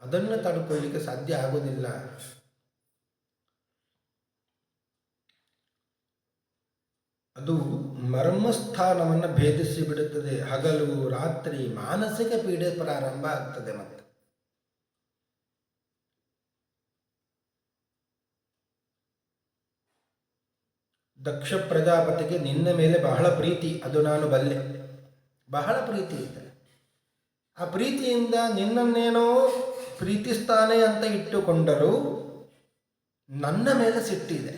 ಅದನ್ನು ತಡ್ಕೊಳ್ಳಿಕ್ಕೆ ಸಾಧ್ಯ ಆಗುವುದಿಲ್ಲ. ಅದು ಮರ್ಮಸ್ಥಾನವನ್ನು ಭೇದಿಸಿ ಬಿಡುತ್ತದೆ. ಹಗಲು ರಾತ್ರಿ ಮಾನಸಿಕ ಪೀಡೆ ಪ್ರಾರಂಭ ಆಗ್ತದೆ. ಮತ್ತೆ ದಕ್ಷ ಪ್ರಜಾಪತಿಗೆ ನಿನ್ನ ಮೇಲೆ ಬಹಳ ಪ್ರೀತಿ, ಅದು ನಾನು ಬಲ್ಲೆ, ಬಹಳ ಪ್ರೀತಿ ಇದೆ. ಆ ಪ್ರೀತಿಯಿಂದ ನಿನ್ನನ್ನೇನೋ ಪ್ರೀತಿಸ್ತಾನೆ ಅಂತ ಇಟ್ಟುಕೊಂಡರೂ ನನ್ನ ಮೇಲೆ ಸಿಟ್ಟಿದೆ.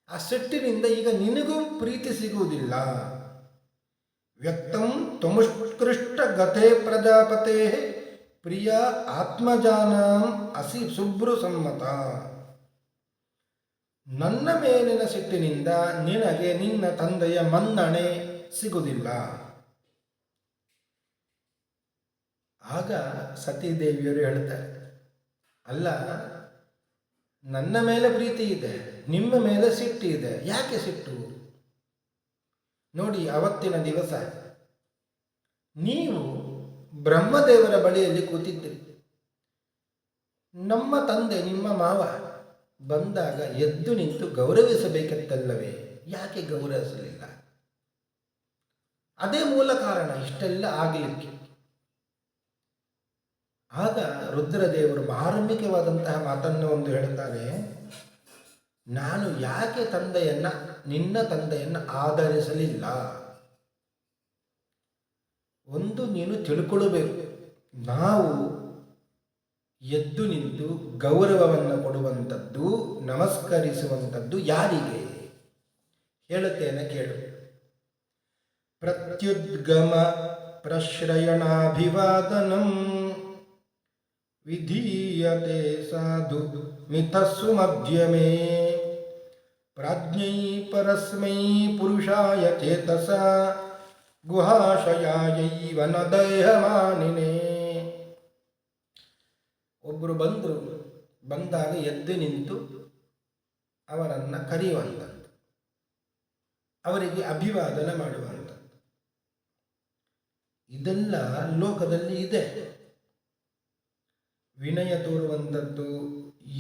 ಆ ಸಿಟ್ಟಿನಿಂದ ಈಗ ನಿನಗೂ ಪ್ರೀತಿ ಸಿಗುವುದಿಲ್ಲ. ವ್ಯಕ್ತಂ ತ್ವಮುತ್ಕೃಷ್ಟ ಗತೆ ಪ್ರಜಾಪತೆ ಪ್ರಿಯ ಆತ್ಮಜಾನಾಂ ಅಸಿ ಸುಬ್ರು ಸಮ್ಮತ. ನನ್ನ ಮೇಲಿನ ಸಿಟ್ಟಿನಿಂದ ನಿನಗೆ ನಿನ್ನ ತಂದೆಯ ಮನ್ನಣೆ ಸಿಗುವುದಿಲ್ಲ. ಆಗ ಸತೀದೇವಿಯವರು ಹೇಳ್ತಾರೆ, ಅಲ್ಲ, ನನ್ನ ಮೇಲೆ ಪ್ರೀತಿ ಇದೆ, ನಿಮ್ಮ ಮೇಲೆ ಸಿಟ್ಟು ಇದೆ, ಯಾಕೆ ಸಿಟ್ಟು? ನೋಡಿ, ಅವತ್ತಿನ ದಿವಸ ನೀವು ಬ್ರಹ್ಮದೇವರ ಬಳಿಯಲ್ಲಿ ಕೂತಿದ್ದೀರಿ. ನಮ್ಮ ತಂದೆ ನಿಮ್ಮ ಮಾವ ಬಂದಾಗ ಎದ್ದು ನಿಂತು ಗೌರವಿಸಬೇಕತ್ತಲ್ಲವೇ, ಯಾಕೆ ಗೌರವಿಸಲಿಲ್ಲ? ಅದೇ ಮೂಲ ಕಾರಣ ಇಷ್ಟೆಲ್ಲ ಆಗಲಿಕ್ಕೆ. ಆಗ ರುದ್ರದೇವರು ಮಾರ್ಮಿಕವಾದಂತಹ ಮಾತನ್ನು ಒಂದು ಹೇಳುತ್ತಾರೆ, ನಾನು ಯಾಕೆ ನಿನ್ನ ತಂದೆಯನ್ನು ಆಧರಿಸಲಿಲ್ಲ? ಒಂದು ನೀನು ತಿಳ್ಕೊಳ್ಳಬೇಕು, ನಾವು ಎದ್ದು ನಿಂತು ಗೌರವವನ್ನು ಕೊಡುವಂಥದ್ದು, ನಮಸ್ಕರಿಸುವಂಥದ್ದು ಯಾರಿಗೆ? ಹೇಳುತ್ತೇನೆ ಕೇಳು. ಪ್ರತ್ಯುದ್ಗಮ ಪ್ರಶ್ರಯಣಾಭಿವಾದನಂ ವಿಧೀಯತೆ ಸಾಧು ಮಿಥಸ್ಸು ಮಧ್ಯಮೇ ಪ್ರಾಜ್ಞೈ ಪರಸ್ಮೈ ಪುರುಷಾಯ ಚೇತಸ ಗುಹಾಶಯಾಯೈವ ನ ದೇಹಮಾನಿನೇ. ಒಬ್ಬರು ಬಂದಾಗ ಎದ್ದು ನಿಂತು ಅವರನ್ನು ಕರೆಯುವಂಥದ್ದು, ಅವರಿಗೆ ಅಭಿವಾದನ ಮಾಡುವಂಥದ್ದು, ಇದೆಲ್ಲ ಲೋಕದಲ್ಲಿ ಇದೆ. ವಿನಯ ತೋರುವಂಥದ್ದು,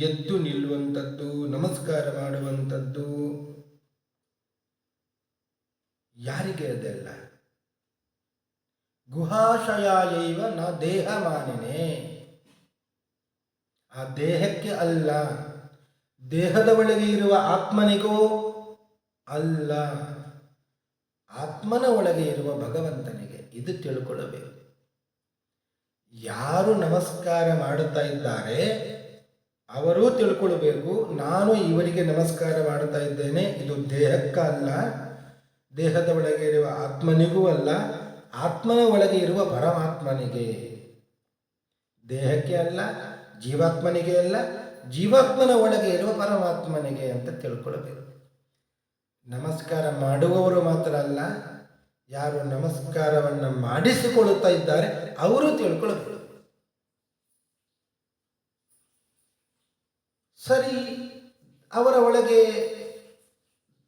ಎದ್ದು ನಿಲ್ಲುವಂಥದ್ದು, ನಮಸ್ಕಾರ ಮಾಡುವಂಥದ್ದು ಯಾರಿಗೆ? ಅದೆಲ್ಲ ಗುಹಾಶಯಾಯೈವ ನ ದೇಹಮಾನಿನೇ, ಆ ದೇಹಕ್ಕೆ ಅಲ್ಲ, ದೇಹದ ಒಳಗೆ ಇರುವ ಆತ್ಮನಿಗೂ ಅಲ್ಲ, ಆತ್ಮನ ಒಳಗೆ ಇರುವ ಭಗವಂತನಿಗೆ. ಇದು ತಿಳ್ಕೊಳ್ಳಬೇಕು. ಯಾರು ನಮಸ್ಕಾರ ಮಾಡುತ್ತಾ ಇದ್ದಾರೆ ಅವರೂ ತಿಳ್ಕೊಳ್ಬೇಕು, ನಾನು ಇವರಿಗೆ ನಮಸ್ಕಾರ ಮಾಡುತ್ತಾ ಇದ್ದೇನೆ, ಇದು ದೇಹಕ್ಕಲ್ಲ, ದೇಹದ ಒಳಗೆ ಇರುವ ಆತ್ಮನಿಗೂ ಅಲ್ಲ, ಆತ್ಮನ ಒಳಗೆ ಇರುವ ಪರಮಾತ್ಮನಿಗೆ. ದೇಹಕ್ಕೆ ಅಲ್ಲ, ಜೀವಾತ್ಮನಿಗೆ ಅಲ್ಲ, ಜೀವಾತ್ಮನ ಒಳಗೆ ಇರುವ ಪರಮಾತ್ಮನಿಗೆ ಅಂತ ತಿಳ್ಕೊಳ್ಬೇಕು. ನಮಸ್ಕಾರ ಮಾಡುವವರು ಮಾತ್ರ ಅಲ್ಲ, ಯಾರು ನಮಸ್ಕಾರವನ್ನು ಮಾಡಿಸಿಕೊಳ್ಳುತ್ತಾ ಇದ್ದಾರೆ ಅವರು ತಿಳ್ಕೊಳ್ಬೇಕು. ಸರಿ, ಅವರ ಒಳಗೆ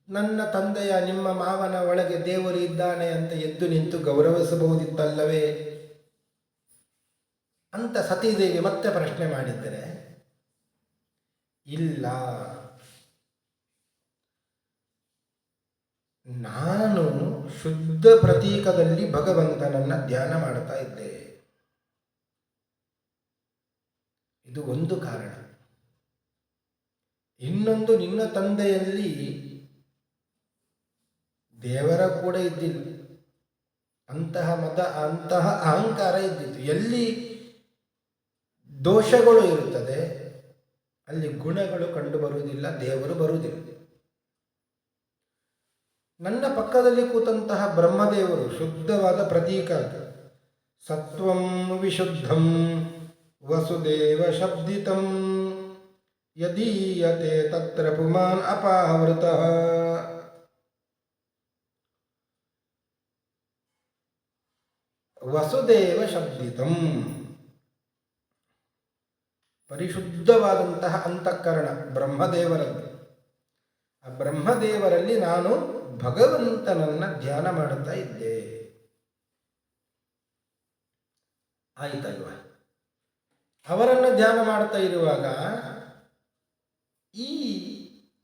ನನ್ನ ತಂದೆಯ ನಿಮ್ಮ ಮಾವನ ಒಳಗೆ ದೇವರು ಇದ್ದಾನೆ ಅಂತ ಎದ್ದು ನಿಂತು ಗೌರವಿಸಬಹುದಿತ್ತಲ್ಲವೇ ಅಂತ ಸತೀದೇವಿ ಮತ್ತೆ ಪ್ರಶ್ನೆ ಮಾಡಿದ್ದರೆ, ಇಲ್ಲ, ನಾನು ಶುದ್ಧ ಪ್ರತೀಕದಲ್ಲಿ ಭಗವಂತನನ್ನ ಧ್ಯಾನ ಮಾಡ್ತಾ ಇದ್ದೆ. ಇದು ಒಂದು ಕಾರಣ. ಇನ್ನೊಂದು, ನಿನ್ನ ತಂದೆಯಲ್ಲಿ ದೇವರ ಕೂಡ ಇದ್ದಿಲ್ಲ, ಅಂತಹ ಅಹಂಕಾರ ಇದ್ದಿತ್ತು. ಎಲ್ಲಿ ದೋಷಗಳು ಇರುತ್ತದೆ ಅಲ್ಲಿ ಗುಣಗಳು ಕಂಡು ಬರುವುದಿಲ್ಲ, ದೇವರು ಬರುವುದಿಲ್ಲ. ನನ್ನ ಪಕ್ಕದಲ್ಲಿ ಕೂತಂತಹ ಬ್ರಹ್ಮದೇವರು ಶುದ್ಧವಾದ ಪ್ರತೀಕ, ಸತ್ವಂ ವಿಶುದ್ಧಂ ವಸುದೇವ ಶಬ್ದಿತಂ ಯದೀಯತೆ ತತ್ರ ಪುಮಾನ್ ಅಪಾವೃತಃ. ವಸುದೇವ ಶಬ್ದಿತಂ, ಪರಿಶುದ್ಧವಾದಂತಹ ಅಂತಃಕರಣ ಬ್ರಹ್ಮದೇವರಲ್ಲಿ. ಆ ಬ್ರಹ್ಮದೇವರಲ್ಲಿ ನಾನು ಭಗವಂತನನ್ನ ಧ್ಯಾನ ಮಾಡುತ್ತಾ ಇದ್ದೆ. ಆಯ್ತಲ್ವ? ಅವರನ್ನು ಧ್ಯಾನ ಮಾಡ್ತಾ ಇರುವಾಗ ಈ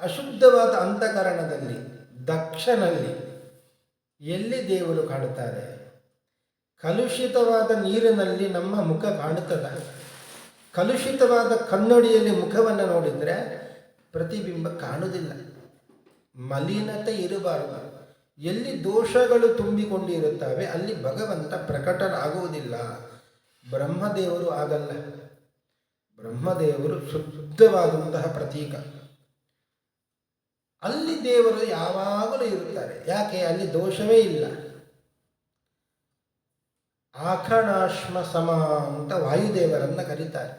ಅಶುದ್ಧವಾದ ಅಂತಃಕರಣದಲ್ಲಿ, ದಕ್ಷನಲ್ಲಿ ಎಲ್ಲಿ ದೇವರು ಕಾಣುತ್ತಾರೆ? ಕಲುಷಿತವಾದ ನೀರಿನಲ್ಲಿ ನಮ್ಮ ಮುಖ ಕಾಣುತ್ತದೆ. ಕಲುಷಿತವಾದ ಕನ್ನಡಿಯಲ್ಲಿ ಮುಖವನ್ನು ನೋಡಿದರೆ ಪ್ರತಿಬಿಂಬ ಕಾಣುವುದಿಲ್ಲ. ಮಲಿನತೆ ಇರಬಾರದು. ಎಲ್ಲಿ ದೋಷಗಳು ತುಂಬಿಕೊಂಡಿರುತ್ತವೆ ಅಲ್ಲಿ ಭಗವಂತ ಪ್ರಕಟನಾಗುವುದಿಲ್ಲ. ಬ್ರಹ್ಮದೇವರು ಆಗಲ್ಲ. ಬ್ರಹ್ಮದೇವರು ಶುದ್ಧವಾದಂತಹ ಪ್ರತೀಕ. ಅಲ್ಲಿ ದೇವರು ಯಾವಾಗಲೂ ಇರುತ್ತಾರೆ. ಯಾಕೆ? ಅಲ್ಲಿ ದೋಷವೇ ಇಲ್ಲ. ಆಖಣಾಶ್ಮ ಸಮ ಅಂತ ವಾಯುದೇವರನ್ನ ಕರೀತಾರೆ.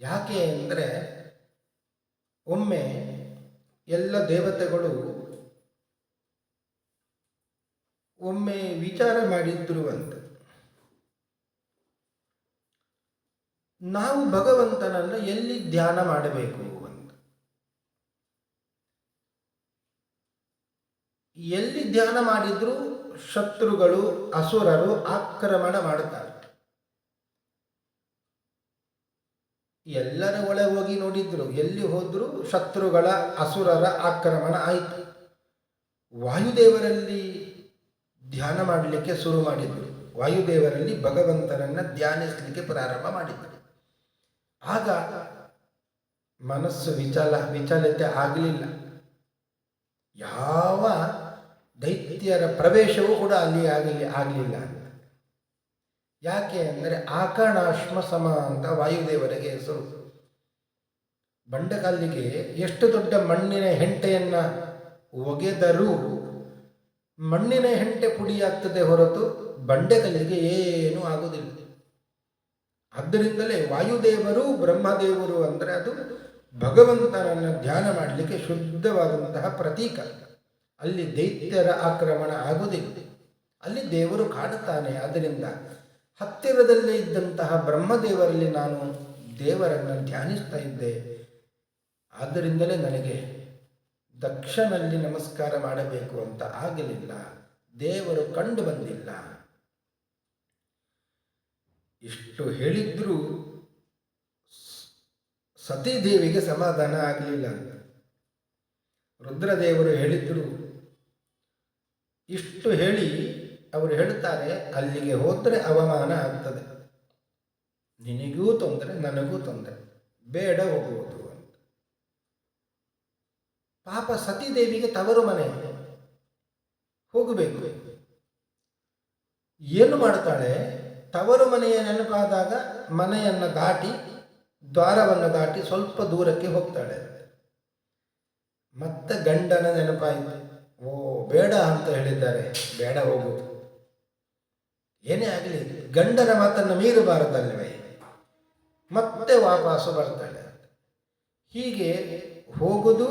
ಯಾಕೆ ಅಂದರೆ, ಒಮ್ಮೆ ಎಲ್ಲ ದೇವತೆಗಳು ಒಮ್ಮೆ ವಿಚಾರ ಮಾಡಿದ್ರು ಅಂತ, ನಾವು ಭಗವಂತನನ್ನು ಎಲ್ಲಿ ಧ್ಯಾನ ಮಾಡಬೇಕು ಅಂತ. ಎಲ್ಲಿ ಧ್ಯಾನ ಮಾಡಿದ್ರು ಶತ್ರುಗಳು, ಅಸುರರು ಆಕ್ರಮಣ ಮಾಡುತ್ತಾರೆ. ಎಲ್ಲರ ಒಳಗೆ ಹೋಗಿ ನೋಡಿದ್ರು, ಎಲ್ಲಿ ಹೋದ್ರು ಶತ್ರುಗಳ, ಅಸುರರ ಆಕ್ರಮಣ ಆಯಿತು. ವಾಯುದೇವರಲ್ಲಿ ಧ್ಯಾನ ಮಾಡಲಿಕ್ಕೆ ಶುರು ಮಾಡಿದ್ರು. ವಾಯುದೇವರಲ್ಲಿ ಭಗವಂತನನ್ನ ಧ್ಯಾನಿಸಲಿಕ್ಕೆ ಪ್ರಾರಂಭ ಮಾಡಿದ್ರು. ಆಗ ಮನಸ್ಸು ವಿಚಲತೆ ಆಗಲಿಲ್ಲ. ಯಾವ ದೈತ್ಯರ ಪ್ರವೇಶವೂ ಕೂಡ ಅಲ್ಲಿ ಆಗಲಿಲ್ಲ. ಯಾಕೆ ಅಂದರೆ ಆಕರ್ಣಾಶ್ಮ ಸಮ ಅಂತ ವಾಯುದೇವರಿಗೆ ಹೆಸರು. ಬಂಡೆಕಲ್ಲಿಗೆ ಎಷ್ಟು ದೊಡ್ಡ ಮಣ್ಣಿನ ಹೆಂಟೆಯನ್ನು ಒಗೆದರೂ ಮಣ್ಣಿನ ಹೆಂಟೆ ಪುಡಿಯಾಗ್ತದೆ ಹೊರತು ಬಂಡೆಕಲ್ಲಿಗೆ ಏನೂ ಆಗುವುದಿಲ್ಲ. ಆದ್ದರಿಂದಲೇ ವಾಯುದೇವರು ಬ್ರಹ್ಮದೇವರು ಅಂದರೆ ಅದು ಭಗವಂತನನ್ನು ಧ್ಯಾನ ಮಾಡಲಿಕ್ಕೆ ಶುದ್ಧವಾದಂತಹ ಪ್ರತೀಕ. ಅಲ್ಲಿ ದೈತ್ಯರ ಆಕ್ರಮಣ ಆಗುವುದಿಲ್ಲ, ಅಲ್ಲಿ ದೇವರು ಕಾಡುತ್ತಾನೆ. ಆದ್ದರಿಂದ ಹತ್ತಿರದಲ್ಲೇ ಇದ್ದಂತಹ ಬ್ರಹ್ಮದೇವರಲ್ಲಿ ನಾನು ದೇವರನ್ನು ಧ್ಯಾನಿಸ್ತಾ ಇದ್ದೆ. ಆದ್ದರಿಂದಲೇ ನನಗೆ ದಕ್ಷನಲ್ಲಿ ನಮಸ್ಕಾರ ಮಾಡಬೇಕು ಅಂತ ಆಗಲಿಲ್ಲ, ದೇವರು ಕಂಡು ಬಂದಿಲ್ಲ. ಇಷ್ಟು ಹೇಳಿದ್ರೂ ಸತೀದೇವಿಗೆ ಸಮಾಧಾನ ಆಗಲಿಲ್ಲ ಅಂತ. ರುದ್ರದೇವರು ಹೇಳಿದ್ರು. ಇಷ್ಟು ಹೇಳಿ ಅವರು ಹೇಳುತ್ತಾರೆ, ಅಲ್ಲಿಗೆ ಹೋದರೆ ಅವಮಾನ ಆಗ್ತದೆ, ನಿನಗೂ ತೊಂದರೆ ನನಗೂ ತೊಂದರೆ, ಬೇಡ ಹೋಗುವುದು ಅಂತ. ಪಾಪ ಸತೀದೇವಿಗೆ ತವರು ಮನೆ ಹೋಗಬೇಕು. ಏನು ಮಾಡ್ತಾಳೆ? ತವರು ಮನೆಯ ನೆನಪಾದಾಗ ಮನೆಯನ್ನು ದಾಟಿ, ದ್ವಾರವನ್ನು ದಾಟಿ ಸ್ವಲ್ಪ ದೂರಕ್ಕೆ ಹೋಗ್ತಾಳೆ. ಮತ್ತೆ ಗಂಡನ ನೆನಪಾಯಿತು. ಓ ಬೇಡ ಅಂತ ಹೇಳಿದ್ದಾರೆ, ಬೇಡ ಹೋಗುವುದು. ಏನೇ ಆಗಲಿ ಗಂಡನ ಮಾತನ್ನು ಮೀರಬಾರದಲ್ವೇ, ಮತ್ತೆ ವಾಪಸ್ಸು ಬರ್ತಾಳೆ. ಹೀಗೆ ಹೋಗುದು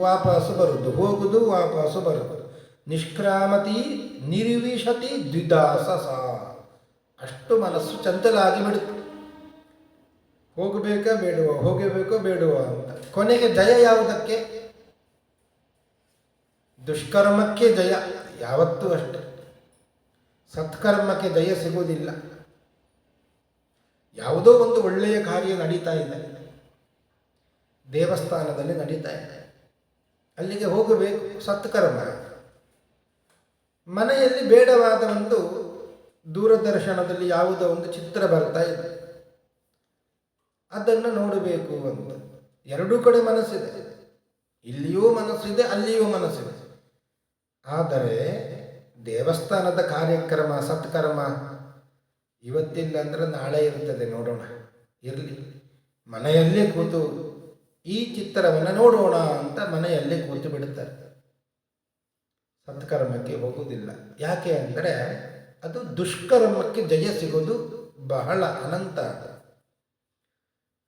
ವಾಪಸ್ಸು ಬರುವುದು, ಹೋಗುದು ವಾಪಸ್ಸು ಬರುವುದು. ನಿಷ್ಕ್ರಾಮತಿ ನಿರ್ವಿಶತಿ ದ್ವಿದಾಸ ಸಾ. ಅಷ್ಟು ಮನಸ್ಸು ಚಂಚಲಾಗಿ ಬಿಡುತ್ತೆ. ಹೋಗಬೇಕಾ ಬೇಡುವ, ಹೋಗಬೇಕೋ ಬೇಡುವ ಅಂತ. ಕೊನೆಗೆ ಜಯ ಯಾವುದಕ್ಕೆ? ದುಷ್ಕರ್ಮಕ್ಕೆ ಜಯ ಯಾವತ್ತೂ ಅಷ್ಟೆ, ಸತ್ಕರ್ಮಕ್ಕೆ ಜಯ ಸಿಗುವುದಿಲ್ಲ. ಯಾವುದೋ ಒಂದು ಒಳ್ಳೆಯ ಕಾರ್ಯ ನಡೀತಾ ಇದೆ, ದೇವಸ್ಥಾನದಲ್ಲಿ ನಡೀತಾ ಇದೆ, ಅಲ್ಲಿಗೆ ಹೋಗಬೇಕು, ಸತ್ಕರ್ಮ. ಮನೆಯಲ್ಲಿ ಬೇಡವಾದ ಒಂದು ದೂರದರ್ಶನದಲ್ಲಿ ಯಾವುದೋ ಒಂದು ಚಿತ್ರ ಬರ್ತಾ ಇದೆ, ಅದನ್ನು ನೋಡಬೇಕು ಅಂತ ಎರಡೂ ಕಡೆ ಮನಸ್ಸಿದೆ, ಇಲ್ಲಿಯೂ ಮನಸ್ಸಿದೆ, ಅಲ್ಲಿಯೂ ಮನಸ್ಸಿದೆ. ಆದರೆ ದೇವಸ್ಥಾನದ ಕಾರ್ಯಕ್ರಮ ಸತ್ಕರ್ಮ ಇವತ್ತಿಲ್ಲ ಅಂದರೆ ನಾಳೆ ಇರುತ್ತದೆ, ನೋಡೋಣ, ಇರಲಿ, ಮನೆಯಲ್ಲೇ ಕೂತು ಈ ಚಿತ್ರವನ್ನು ನೋಡೋಣ ಅಂತ ಮನೆಯಲ್ಲೇ ಕೂತು ಬಿಡುತ್ತಾರೆ, ಸತ್ಕರ್ಮಕ್ಕೆ ಹೋಗುವುದಿಲ್ಲ. ಯಾಕೆ ಅಂದರೆ ಅದು ದುಷ್ಕರ್ಮಕ್ಕೆ ಜಯ ಸಿಗೋದು ಬಹಳ ಅನಂತ.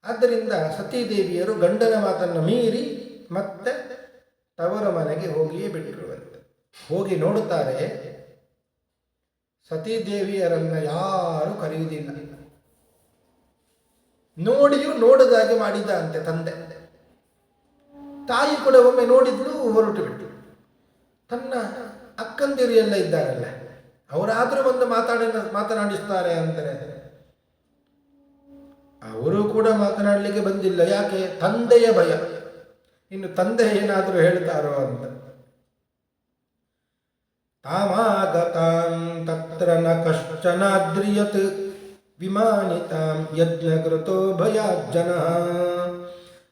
ಆದ್ದರಿಂದ ಸತೀದೇವಿಯರು ಗಂಡನ ಮಾತನ್ನು ಮೀರಿ ಮತ್ತೆ ತವರ ಮನೆಗೆ ಹೋಗಿಯೇ ಬಿಟ್ಟಿರುವಂತೆ. ಹೋಗಿ ನೋಡುತ್ತಾರೆ, ಸತೀದೇವಿಯರನ್ನ ಯಾರು ಕರೆಯುವುದಿಲ್ಲ. ನೋಡಿಯೂ ನೋಡದಾಗೆ ಮಾಡಿದ ಅಂತೆ ತಂದೆ. ತಾಯಿ ಕೂಡ ಒಮ್ಮೆ ನೋಡಿದ್ಲು, ಹೊರಟು ಬಿಟ್ಟು. ತನ್ನ ಅಕ್ಕಂದಿರು ಎಲ್ಲ ಇದ್ದಾರಲ್ಲ, ಅವರಾದರೂ ಒಂದು ಮಾತನಾಡಿಸ್ತಾರೆ ಅಂದರೆ ಅವರು ಕೂಡ ಮಾತನಾಡಲಿಕ್ಕೆ ಬಂದಿಲ್ಲ. ಯಾಕೆ? ತಂದೆಯ ಭಯ. ಇನ್ನು ತಂದೆ ಏನಾದರೂ ಹೇಳ್ತಾರೋ ಅಂತ. ತಾಮಾಗತಾಂ ತತ್ರ ನ ಕಶ್ಚನಾದ್ರಿಯತ್ ವಿಮಾನಿತಾಂ ಯಜ್ಞಕೃತೋ ಭಯಾಜ್ಜನ.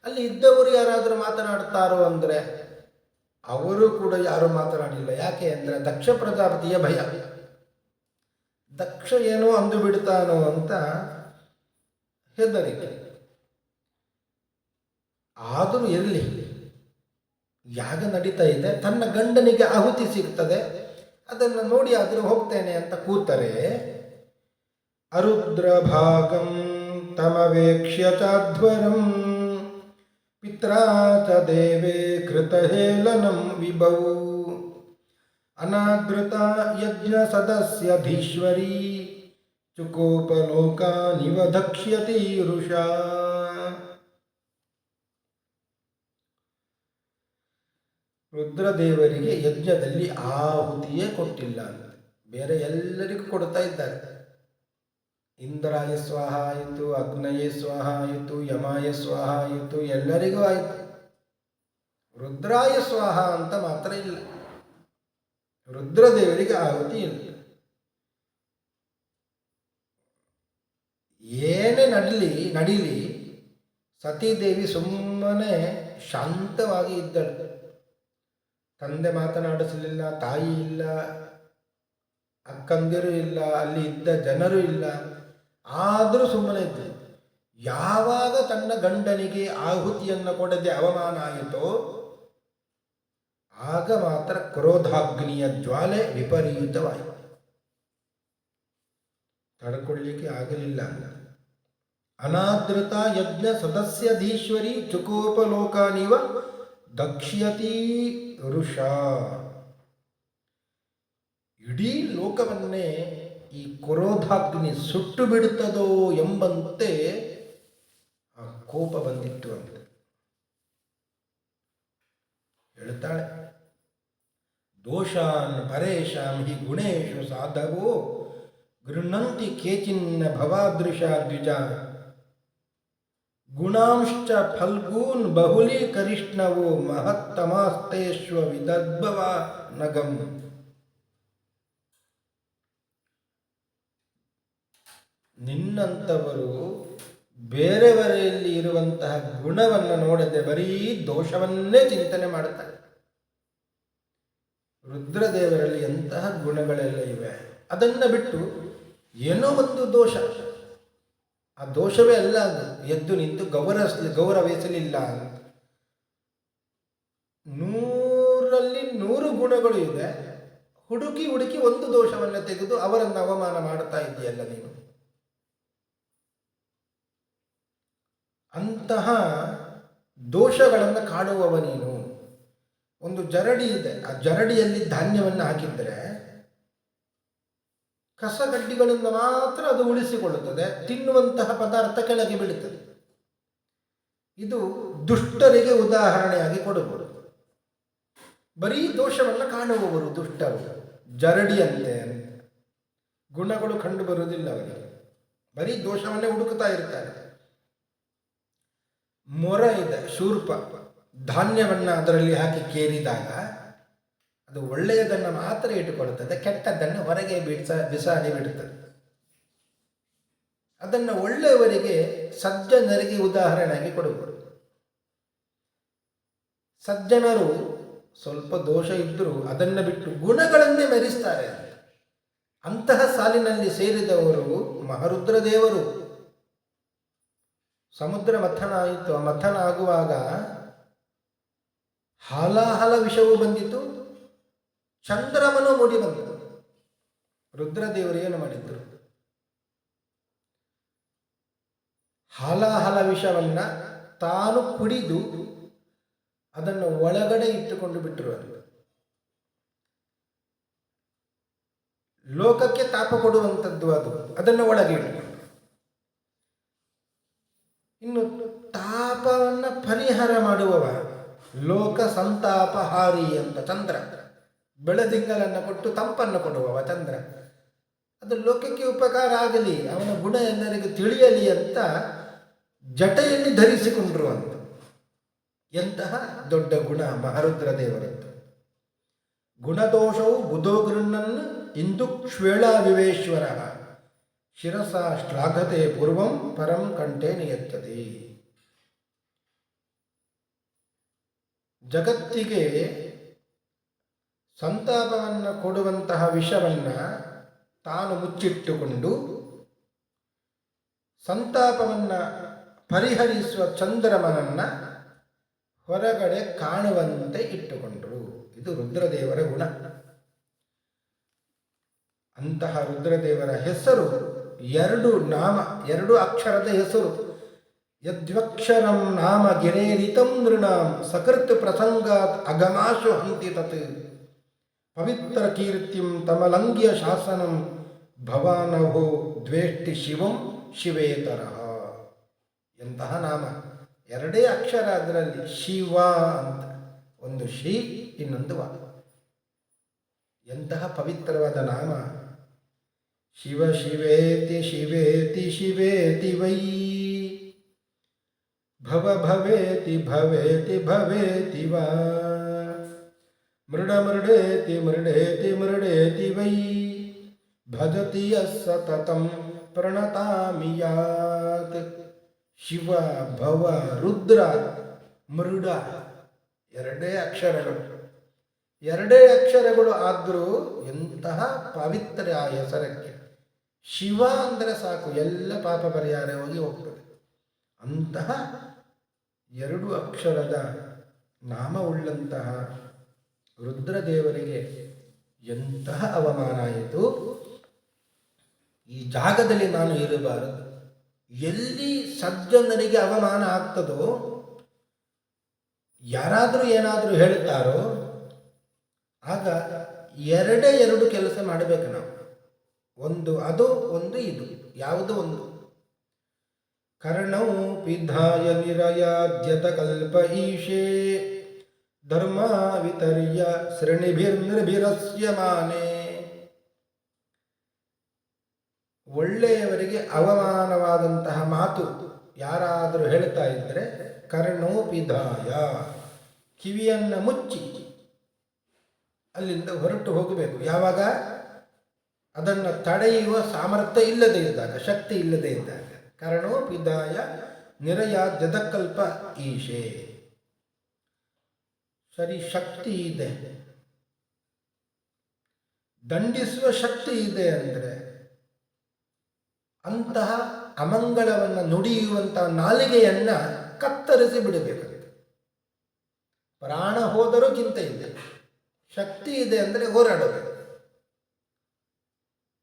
ಅಲ್ಲಿ ಇದ್ದವರು ಯಾರಾದರೂ ಮಾತನಾಡ್ತಾರೋ ಅಂದರೆ ಅವರು ಕೂಡ ಯಾರೂ ಮಾತನಾಡಿಲ್ಲ. ಯಾಕೆ ಅಂದರೆ ದಕ್ಷ ಪ್ರಜಾಪತಿಯ ಭಯ. ದಕ್ಷ ಏನೋ ಅಂದು ಬಿಡ್ತಾನೋ ಅಂತ ಹೆದರಿಕೆ. ಆದರೂ ಇರಲಿ, ಯಾಗ ನಡೀತಾ ಇದೆ, ತನ್ನ ಗಂಡನಿಗೆ ಆಹುತಿ ಸಿಗ್ತದೆ, ಅದನ್ನು ನೋಡಿ ಆದರೂ ಹೋಗ್ತೇನೆ ಅಂತ ಕೂತರೆ ಅರುದ್ರ ಭಾಗಂ ತಮವೇಕ್ಷ್ಯ ಚಾಧ್ವರಂ ಪಿತ್ರಾ ಚ ದೇವೇ ಕೃತಹೇಳನಂ ವಿಭೌ ಅನಾದೃತ ಯಜ್ಞ ಸದಸ್ಯಧೀಶ್ವರಿ ಚುಕೋಪಲೋಕಾನಿವ ದಕ್ಷ್ಯತಿ ರುಷಾ. ರುದ್ರದೇವರಿಗೆ ಯಜ್ಞದಲ್ಲಿ ಆಹುತಿಯೇ ಕೊಟ್ಟಿಲ್ಲ ಅಂತ, ಬೇರೆ ಎಲ್ಲರಿಗೂ ಕೊಡ್ತಾ ಇದ್ದಾರೆ. ಇಂದ್ರಾಯ ಸ್ವಾಹ ಆಯಿತು, ಅಗ್ನಯೇ ಸ್ವಾಹ ಆಯಿತು, ಯಮಾಯ ಸ್ವಾಹ ಆಯಿತು, ಎಲ್ಲರಿಗೂ ಆಯಿತು. ರುದ್ರಾಯ ಸ್ವಾಹ ಅಂತ ಮಾತ್ರ ಇಲ್ಲ, ರುದ್ರದೇವರಿಗೆ ಆಹುತಿ ಇಲ್ಲ. ಏನೇ ನಡೀಲಿ ಸತೀದೇವಿ ಸುಮ್ಮನೆ ಶಾಂತವಾಗಿ ಇದ್ದಳು. ತಂದೆ ಮಾತನಾಡಿಸಲಿಲ್ಲ, ತಾಯಿ ಇಲ್ಲ, ಅಕ್ಕಂದಿರು ಇಲ್ಲ, ಅಲ್ಲಿ ಇದ್ದ ಜನರು ಇಲ್ಲ, ಆದರೂ ಸುಮ್ಮನೆ ಇದ್ದರು. ಯಾವಾಗ ತನ್ನ ಗಂಡನಿಗೆ ಆಹುತಿಯನ್ನು ಕೊಡದೆ ಅವಮಾನ ಆಯಿತೋ ಆಗ ಮಾತ್ರ ಕ್ರೋಧಾಗ್ನಿಯ ಜ್ವಾಲೆ ವಿಪರೀತವಾಯಿತು. ತಡ್ಕೊಳ್ಳಿಕ್ಕೆ ಆಗಲಿಲ್ಲ. ಅನಾದೃತ ಯಜ್ಞ ಸದಸ್ಯಧೀಶ್ವರಿ ಚುಕೋಪಲೋಕಾನಿವ ದಕ್ಷ್ಯತಿ ರುಷಾ. ಇಡೀ ಲೋಕವನ್ನೇ ಈ ಕ್ರೋಧಾಗ್ನಿ ಸುಟ್ಟು ಬಿಡುತ್ತದೋ ಎಂಬಂತೆ ಆ ಕೋಪ ಬಂದಿತ್ತು ಅಂತ ಹೇಳ್ತಾಳೆ. ದೋಷಾನ್ ಪರೇಶಾಂ ಹಿ ಗುಣೇಶು ಸಾಧವೋ ಗೃಹಂತಿ ಕೇಚಿನ್ನ ಭವಾದೃಶ ದ್ವಿಜ ಗುಣಾಂಶ್ಚ ಫಲ್ಗೂನ್ ಬಹುಲೀಕರಿಷ್ಣವೋ ಮಹತ್ತಮಾಸ್ತೇಶ್ವ ವಿದದ್ಭವ ನಗಂ. ನಿನ್ನಂಥವರು ಬೇರೆಯವರಲ್ಲಿ ಇರುವಂತಹ ಗುಣವನ್ನು ನೋಡದೆ ಬರೀ ದೋಷವನ್ನೇ ಚಿಂತನೆ ಮಾಡುತ್ತಾರೆ. ರುದ್ರದೇವರಲ್ಲಿ ಎಂತಹ ಗುಣಗಳೆಲ್ಲ ಇವೆ, ಅದನ್ನು ಬಿಟ್ಟು ಏನೋ ಒಂದು ದೋಷ, ಆ ದೋಷವೇ ಅಲ್ಲ ಅದು, ಎದ್ದು ನಿಂತು ಗೌರವಿಸಲಿಲ್ಲ ಅಂತ. 100ರಲ್ಲಿ 100 ಗುಣಗಳು ಇದೆ, ಹುಡುಕಿ ಒಂದು ದೋಷವನ್ನು ತೆಗೆದು ಅವರನ್ನು ಅವಮಾನ ಮಾಡುತ್ತಾ ಇದೆಯಲ್ಲ ನೀನು. ಅಂತಹ ದೋಷಗಳನ್ನು ಕಾಣುವವ ನೀನು. ಒಂದು ಜರಡಿ ಇದೆ, ಆ ಜರಡಿಯಲ್ಲಿ ಧಾನ್ಯವನ್ನು ಹಾಕಿದರೆ ಕಸಗಡ್ಡಿಗಳಿಂದ ಮಾತ್ರ ಅದು ಉಳಿಸಿಕೊಳ್ಳುತ್ತದೆ, ತಿನ್ನುವಂತಹ ಪದಾರ್ಥ ಕೆಳಗೆ ಬೀಳುತ್ತದೆ. ಇದು ದುಷ್ಟರಿಗೆ ಉದಾಹರಣೆಯಾಗಿ ಕೊಡಬಹುದು. ಬರೀ ದೋಷವನ್ನು ಕಾಣುವವರು ದುಷ್ಟರು, ಜರಡಿಯಂತೆ ಅಂತ. ಗುಣಗಳು ಕಂಡು ಬರುವುದಿಲ್ಲ ಅವರಿಗೆ, ಬರೀ ದೋಷವನ್ನೇ ಹುಡುಕುತ್ತಾ ಇರ್ತಾರೆ. ಮೊರ ಇದೆ, ಶೂರ್ಪ, ಧಾನ್ಯವನ್ನು ಅದರಲ್ಲಿ ಹಾಕಿ ಕೇರಿದಾಗ ಅದು ಒಳ್ಳೆಯದನ್ನು ಮಾತ್ರ ಇಟ್ಟುಕೊಳ್ಳುತ್ತದೆ, ಕೆಟ್ಟದ್ದನ್ನು ಹೊರಗೆ ಬಿಸಾಡಿ ಬಿಡುತ್ತದೆ. ಅದನ್ನು ಒಳ್ಳೆಯವರಿಗೆ, ಸಜ್ಜನರಿಗೆ ಉದಾಹರಣೆಯಾಗಿ ಕೊಡುವರು. ಸಜ್ಜನರು ಸ್ವಲ್ಪ ದೋಷ ಇದ್ದರೂ ಅದನ್ನು ಬಿಟ್ಟು ಗುಣಗಳನ್ನೇ ಮೆರೆಸ್ತಾರೆ. ಅಂತಹ ಸಾಲಿನಲ್ಲಿ ಸೇರಿದವರು ಮಹಾರುದ್ರದೇವರು. ಸಮುದ್ರ ಮಥನ ಆಯಿತು. ಆ ಮಥನ ಆಗುವಾಗ ಹಾಲಾಹಲ ವಿಷವೂ ಬಂದಿತು, ಚಂದ್ರಮನು ಮೂಡಿ ಬಂತು. ರುದ್ರದೇವರು ಏನು ಮಾಡಿದ್ರು? ಹಾಲಾಹಲ ವಿಷವನ್ನ ತಾನು ಕುಡಿದು ಅದನ್ನು ಒಳಗಡೆ ಇಟ್ಟುಕೊಂಡು ಬಿಟ್ಟರು. ಲೋಕಕ್ಕೆ ತಾಪ ಕೊಡುವಂಥದ್ದು ಅದು, ಅದನ್ನು ಒಳಗೆ ಇಟ್ಟುಕೊಂಡು. ಇನ್ನು ತಾಪವನ್ನು ಪರಿಹಾರ ಮಾಡುವವ ಲೋಕ ಸಂತಾಪಹಾರಿ ಅಂತ ಚಂದ್ರ, ಬೆಳದಿಂಗಳನ್ನು ಕೊಟ್ಟು ತಂಪನ್ನು ಕೊಡುವವ ಚಂದ್ರ. ಅದು ಲೋಕಕ್ಕೆ ಉಪಕಾರ ಆಗಲಿ, ಅವನ ಗುಣ ಎಲ್ಲರಿಗೂ ತಿಳಿಯಲಿ ಅಂತ ಜಟೆಯಲ್ಲಿ ಧರಿಸಿಕೊಂಡ್ರು ಅಂತ. ಎಂತಹ ದೊಡ್ಡ ಗುಣ ಮಹಾರುದ್ರ ದೇವರದ್ದು. ಗುಣದೋಷವು ಬುಧೋಗೃನ್ನನ್ನು ಇಂದು ಕ್ಷೇಳಾ ವಿವೇಶ್ವರ ಶಿರಸ ಶ್ಲಾಘತೆ ಪೂರ್ವಂ ಪರಂ ಕಂಠೆ ನಿಯತ್ತದೆ. ಜಗತ್ತಿಗೆ ಸಂತಾಪವನ್ನು ಕೊಡುವಂತಹ ವಿಷವನ್ನು ತಾನು ಮುಚ್ಚಿಟ್ಟುಕೊಂಡು ಸಂತಾಪವನ್ನು ಪರಿಹರಿಸುವ ಚಂದ್ರಮನನ್ನು ಹೊರಗಡೆ ಕಾಣುವಂತೆ ಇಟ್ಟುಕೊಂಡರು. ಇದು ರುದ್ರದೇವರ ಗುಣ. ಅಂತಹ ರುದ್ರದೇವರ ಹೆಸರು ಎರಡು ಅಕ್ಷರದ ಹೆಸರು. ಯದ್ವಕ್ಷರಂ ನಾಮ ಗಿರೇರಿತಂ ನೃಣಾಂ ಸಕೃತ್ ಪ್ರಸಂಗಾತ್ ಅಗಮಾಶು ಹಂತಿ ತತ್ ಪವಿತ್ರ ಕೀರ್ತಿಂ ತಮಲಂಗ್ಯ ಶಾಸನಂ ಭವಾನವೋ ದ್ವೇಷ್ಟಿ ಶಿವಂ ಶಿವೇತರಃ. ಎಂತಹ ನಾಮ, ಎರಡೇ ಅಕ್ಷರ ಅದರಲ್ಲಿ, ಶಿವ ಅಂತ. ಒಂದು ಶಿ, ಇನ್ನೊಂದು ವ. ಎಂತಹ ಪವಿತ್ರವಾದ ನಾಮ. ಶಿವ ಶಿವೇತಿ ಶಿವೇತಿ ಶಿವೇತಿ ವೈ ಭವ ಭವೇತಿ ಭವೇತಿ ಭವೇತಿ ವಾ ಮೃಡ ಮೃಡೇತಿ ಮೃಡೇತಿ ಮೃಡೇತಿ ವೈ ಭಜತಿ ಸತತಂ ಪ್ರಣತಾಮಿ ಯಾತ್. ಶಿವ, ಭವ, ರುದ್ರ, ಮೃಡ, ಎರಡೇ ಅಕ್ಷರಗಳು. ಎರಡೇ ಅಕ್ಷರಗಳು ಆದರೂ ಎಂತಹ ಪವಿತ್ರ ಆ ಹೆಸರಕ್ಕೆ. ಶಿವ ಅಂದರೆ ಸಾಕು, ಎಲ್ಲ ಪಾಪ ಪರಿಹಾರ ಹೋಗ್ತದೆ. ಅಂತಹ ಎರಡು ಅಕ್ಷರದ ನಾಮವುಳ್ಳಂತಹ ರುದ್ರದೇವರಿಗೆ ಎಂತಹ ಅವಮಾನ ಆಯಿತು. ಈ ಜಾಗದಲ್ಲಿ ನಾನು ಇರಬಾರದು. ಎಲ್ಲಿ ಸಜ್ಜನರಿಗೆ ಅವಮಾನ ಆಗ್ತದೋ, ಯಾರಾದರೂ ಏನಾದರೂ ಹೇಳ್ತಾರೋ, ಆಗ ಎರಡು ಕೆಲಸ ಮಾಡಬೇಕು ನಾವು. ಒಂದು ಅದು, ಒಂದು ಇದು. ಯಾವುದೋ ಒಂದು. ಕರ್ಣೌ ಪಿಧಾಯ ನಿರಯಾದ್ಯತ ಕಲ್ಪ ಈಶೇ ಧರ್ಮ ವಿತರ್ಯ ಶ್ರೇಣಿಭಿರ್ನಿರ್ಭಿರಸ್ಯಮಾನೆ. ಒಳ್ಳೆಯವರಿಗೆ ಅವಮಾನವಾದಂತಹ ಮಾತು ಯಾರಾದರೂ ಹೇಳ್ತಾ ಇದ್ದರೆ ಕರ್ಣೋಪಿಧಾಯ, ಕಿವಿಯನ್ನು ಮುಚ್ಚಿ ಅಲ್ಲಿಂದ ಹೊರಟು ಹೋಗಬೇಕು. ಯಾವಾಗ? ಅದನ್ನು ತಡೆಯುವ ಸಾಮರ್ಥ್ಯ ಇಲ್ಲದೆ ಇದ್ದಾಗ, ಶಕ್ತಿ ಇಲ್ಲದೆ ಇದ್ದಾಗ. ಕರ್ಣೋಪಿಧಾಯ ನಿರಯಾದ್ಯದಕಲ್ಪ ಈಶೆ. ಸರಿ, ಶಕ್ತಿ ಇದೆ, ದಂಡಿಸುವ ಶಕ್ತಿ ಇದೆ ಅಂದರೆ ಅಂತಹ ಅಮಂಗಳವನ್ನು ನುಡಿಯುವಂತಹ ನಾಲಿಗೆಯನ್ನು ಕತ್ತರಿಸಿ ಬಿಡಬೇಕಂತೆ. ಪ್ರಾಣ ಹೋದರೂ ಚಿಂತೆ ಇದೆ, ಶಕ್ತಿ ಇದೆ ಅಂದರೆ ಹೋರಾಡಬೇಕು.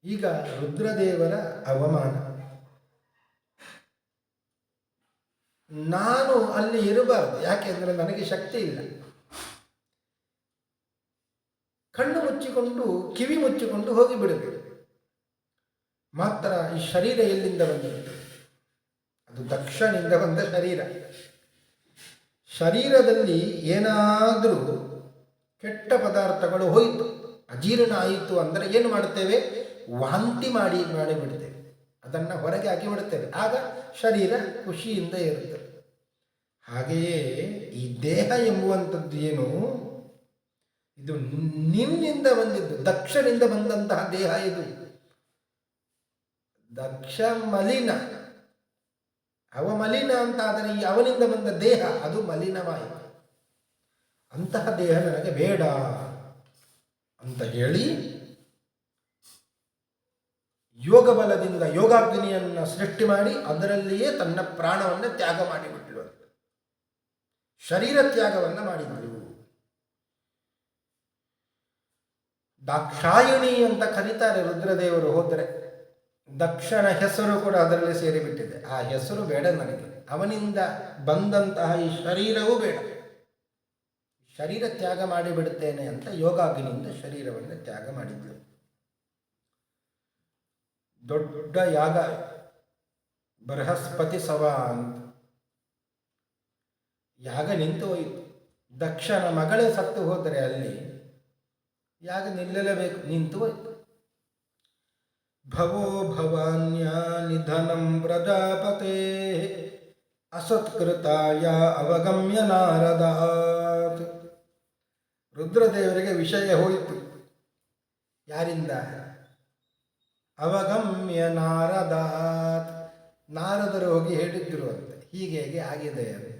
ಈಗ ರುದ್ರದೇವರ ಅವಮಾನ. ನಾನು ಅಲ್ಲಿ ಇರಬಾರದು, ಯಾಕೆಂದರೆ ನನಗೆ ಶಕ್ತಿ ಇಲ್ಲ. ಕಣ್ಣು ಮುಚ್ಚಿಕೊಂಡು ಕಿವಿ ಮುಚ್ಚಿಕೊಂಡು ಹೋಗಿಬಿಡಬೇಕು. ಮಾತ್ರ ಈ ಶರೀರ ಎಲ್ಲಿಂದ ಬಂದಿರುತ್ತೆ? ಅದು ದಕ್ಷನಿಂದ ಬಂದ ಶರೀರ. ಶರೀರದಲ್ಲಿ ಏನಾದರೂ ಕೆಟ್ಟ ಪದಾರ್ಥಗಳು ಹೋಯಿತು, ಅಜೀರ್ಣ ಆಯಿತು ಅಂದರೆ ಏನು ಮಾಡುತ್ತೇವೆ? ವಾಂತಿ ಮಾಡಿಬಿಡ್ತೇವೆ, ಅದನ್ನು ಹೊರಗೆ ಹಾಕಿ ಬಿಡುತ್ತೇವೆ. ಆಗ ಶರೀರ ಖುಷಿಯಿಂದ ಇರುತ್ತದೆ. ಹಾಗೆಯೇ ಈ ದೇಹ ಎಂಬುವಂಥದ್ದು ಏನು, ಇದು ನಿನ್ನಿಂದ ಬಂದಿದ್ದು, ದಕ್ಷನಿಂದ ಬಂದಂತಹ ದೇಹ ಇದು. ದಕ್ಷ ಮಲಿನ, ಅವ ಮಲಿನ ಅಂತ ಆದರೆ ಈ ಅವನಿಂದ ಬಂದ ದೇಹ ಅದು ಮಲಿನವಾಯಿತು. ಅಂತಹ ದೇಹ ನನಗೆ ಬೇಡ ಅಂತ ಹೇಳಿ ಯೋಗ ಬಲದಿಂದ ಯೋಗಾಗ್ನಿಯನ್ನು ಸೃಷ್ಟಿ ಮಾಡಿ ಅದರಲ್ಲಿಯೇ ತನ್ನ ಪ್ರಾಣವನ್ನು ತ್ಯಾಗ ಮಾಡಿಬಿಟ್ಲು. ಶರೀರ ತ್ಯಾಗವನ್ನು ಮಾಡಿದಳು. ದಾಕ್ಷಾಯಿಣಿ ಅಂತ ಕರೀತಾರೆ ರುದ್ರದೇವರು. ಹೋದರೆ ದಕ್ಷನ ಹೆಸರು ಕೂಡ ಅದರಲ್ಲಿ ಸೇರಿಬಿಟ್ಟಿದೆ. ಆ ಹೆಸರು ಬೇಡ ನನಗೆ, ಅವನಿಂದ ಬಂದಂತಹ ಈ ಶರೀರವೂ ಬೇಡ, ಶರೀರ ತ್ಯಾಗ ಮಾಡಿಬಿಡುತ್ತೇನೆ ಅಂತ ಯೋಗಾಗ್ನಿಯಿಂದ ಶರೀರವನ್ನು ತ್ಯಾಗ ಮಾಡಿದ್ಳು. ದೊಡ್ಡ ಯಾಗ, ಬೃಹಸ್ಪತಿ ಸವ ಅಂತ ಯಾಗ ನಿಂತು ಹೋಯಿತು. ದಕ್ಷನ ಮಗಳೇ ಸತ್ತು ಹೋದರೆ ಅಲ್ಲಿ ಯಾಗ ನಿಲ್ಲಲೇಬೇಕು, ನಿಂತು ಹೋಯಿತು. ಭವೋ ಭವಾನ್ಯ ನಿಧನಂ ಪ್ರಜಾಪತೆ ಅಸತ್ಕೃತಾಯ ಅವಗಮ್ಯ ನಾರದಾತ್. ರುದ್ರದೇವರಿಗೆ ವಿಷಯ ಹೋಯಿತು. ಯಾರಿಂದ? ಅವಗಮ್ಯ ನಾರದಾತ್. ನಾರದರು ಹೋಗಿ ಹೇಳಿದ್ರು ಅಂತ, ಹೀಗೆ ಹೇಗೆ ಆಗಿದೆ ಅಂತ.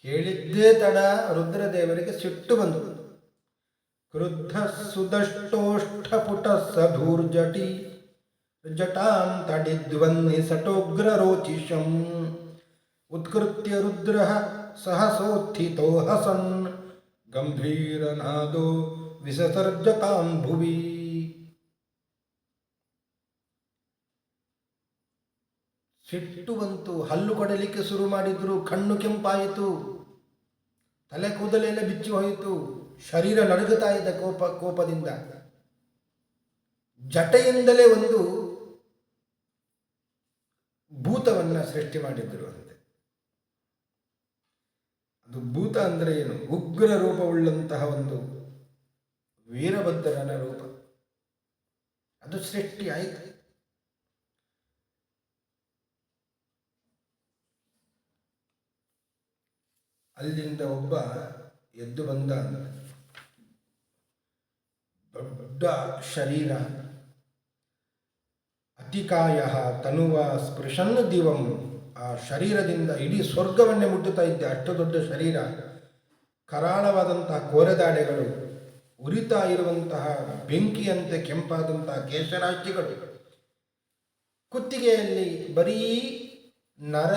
ಕೇಳಿದ್ದೇ ತಡ ರುದ್ರದೇವರಿಗೆ ಸಿಟ್ಟು ಬಂತು. ಕ್ರುದ್ಧ ಸುದಷ್ಟೋಷ್ಠಪುಟ ಸಧೂರ್ಜಟಿ ಜಟಾಂ ತಡಿದ್ವನ್ನಿ ಸಟೋಗ್ರ ರೋಚಿಷಂ ಉತ್ಕೃತ್ಯ ರುದ್ರ ಸಹಸೋತ್ಥಿತೋ ಹಸನ್ ಗಂಭೀರನಾದೋ ವಿಸಸರ್ಜತಾಂ ಭುವಿ. ಸಿಟ್ಟು ಬಂತು, ಹಲ್ಲು ಕೊಡಲಿಕ್ಕೆ ಶುರು ಮಾಡಿದ್ರು, ಕಣ್ಣು ಕೆಂಪಾಯಿತು, ತಲೆ ಕೂದಲೆಲ್ಲ ಬಿಚ್ಚಿ ಹೋಯಿತು, ಶರೀರ ನಡುಗುತ್ತಾ ಇದ್ದ ಕೋಪದಿಂದ. ಜಟೆಯಿಂದಲೇ ಒಂದು ಭೂತವನ್ನು ಸೃಷ್ಟಿ ಮಾಡಿದ್ರು ಅಂತೆ. ಅದು ಭೂತ ಅಂದರೆ ಏನು? ಉಗ್ರ ರೂಪವುಳ್ಳಂತಹ ಒಂದು ವೀರಭದ್ರನ ರೂಪ, ಅದು ಸೃಷ್ಟಿ ಆಯಿತು. ಅಲ್ಲಿಂದ ಒಬ್ಬ ಎದ್ದು ಬಂದ. ದೊಡ್ಡ ಶರೀರ, ಅತಿಕಾಯ ತನುವ ಸ್ಪೃಶನ್ ದಿವಂ. ಆ ಶರೀರದಿಂದ ಇಡೀ ಸ್ವರ್ಗವನ್ನೇ ಮುಟ್ಟುತ್ತಾ ಇದ್ದೆ, ಅಷ್ಟು ದೊಡ್ಡ ಶರೀರ. ಕರಾಳವಾದಂತಹ ಕೋರೆದಾಡೆಗಳು, ಉರಿತಾ ಇರುವಂತಹ ಬೆಂಕಿಯಂತೆ ಕೆಂಪಾದಂತಹ ಕೇಶರಾಶಿಗಳು, ಕುತ್ತಿಗೆಯಲ್ಲಿ ಬರೀ ನರ,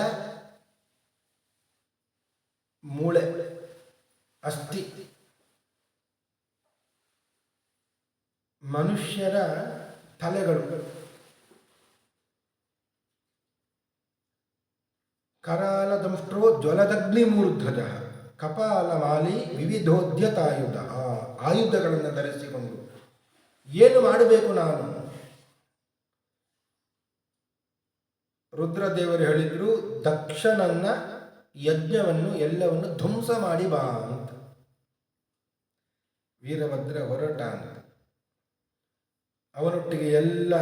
ಮೂಳೆ, ಅಸ್ಥಿ, ಮನುಷ್ಯರ ತಲೆಗಳು, ಕರಾಲದಂಷ್ಟ್ರೋ ಜ್ವಲದಗ್ನಿ ಮೂರ್ಧಜ ಕಪಾಲಮಾಲಿ ವಿವಿಧೋದ್ಯತಾಯುಧ. ಆಯುಧಗಳನ್ನು ಧರಿಸಿಕೊಂಡು ಏನು ಮಾಡಬೇಕು ನಾನು? ರುದ್ರದೇವರು ಹೇಳಿದ್ರು, ದಕ್ಷನನ್ನ ಯಜ್ಞವನ್ನು ಎಲ್ಲವನ್ನು ಧ್ವಂಸ ಮಾಡಿ ಬಾ ಅಂತ. ವೀರಭದ್ರ ಹೊರಟ ಅಂತ. ಅವನೊಟ್ಟಿಗೆ ಎಲ್ಲ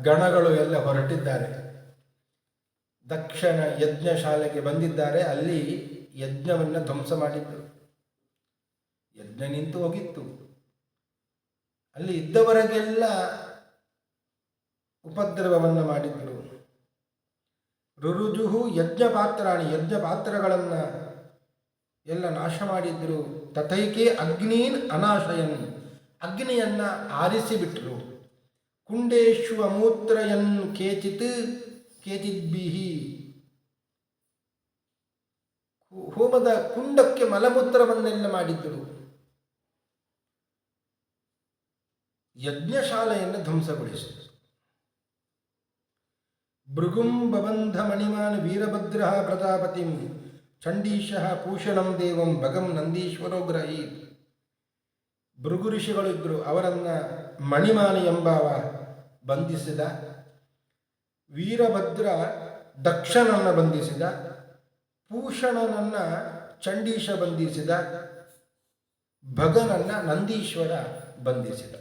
ಗಣಗಳು ಎಲ್ಲ ಹೊರಟಿದ್ದಾರೆ. ದಕ್ಷನ ಯಜ್ಞಶಾಲೆಗೆ ಬಂದಿದ್ದಾರೆ. ಅಲ್ಲಿ ಯಜ್ಞವನ್ನು ಧ್ವಂಸ ಮಾಡಿದ್ದರು. ಯಜ್ಞ ನಿಂತು ಹೋಗಿತ್ತು. ಅಲ್ಲಿ ಇದ್ದವರಿಗೆಲ್ಲ ಉಪದ್ರವವನ್ನು ಮಾಡಿದ್ರು. ರುರುಜುಹು ಯಜ್ಞ ಪಾತ್ರಾಣಿ, ಯಜ್ಞ ಪಾತ್ರಗಳನ್ನು ಎಲ್ಲ ನಾಶ ಮಾಡಿದ್ರು. ತಥೈಕೆ ಅಗ್ನೀನ್ ಅನಾಶಯನ್, ಅಗ್ನಿಯನ್ನು ಆರಿಸಿಬಿಟ್ರು. ಕುಂಡೇಶ್ವ ಮೂತ್ರಯನ್ ಕೇಚಿದ್ಬಿಹಿ, ಹೋಮದ ಕುಂಡಕ್ಕೆ ಮಲಮೂತ್ರವನ್ನೆಲ್ಲ ಮಾಡಿದ್ದರು. ಯಜ್ಞಶಾಲೆಯನ್ನು ಧ್ವಂಸಗೊಳಿಸಿದರು. ಭೃಗುಂ ಬಬಂಧ ಮಣಿಮಾನ್ ವೀರಭದ್ರ ಪ್ರಜಾಪತಿಂ ಚಂಡೀಶಃ ಭೂಷಣಂ ದೇವಂ ಭಗಂ ನಂದೀಶ್ವರೋ ಗ್ರಹೀತ್. ಭೃಗು ಋಷಿಗಳಿದ್ದರು, ಅವರನ್ನು ಮಣಿಮಾನ ಎಂಬವ ಬಂಧಿಸಿದ. ವೀರಭದ್ರ ದಕ್ಷನನ್ನು ಬಂಧಿಸಿದ. ಭೂಷಣನನ್ನು ಚಂಡೀಶ ಬಂಧಿಸಿದ. ಭಗನನ್ನ ನಂದೀಶ್ವರ ಬಂಧಿಸಿದ.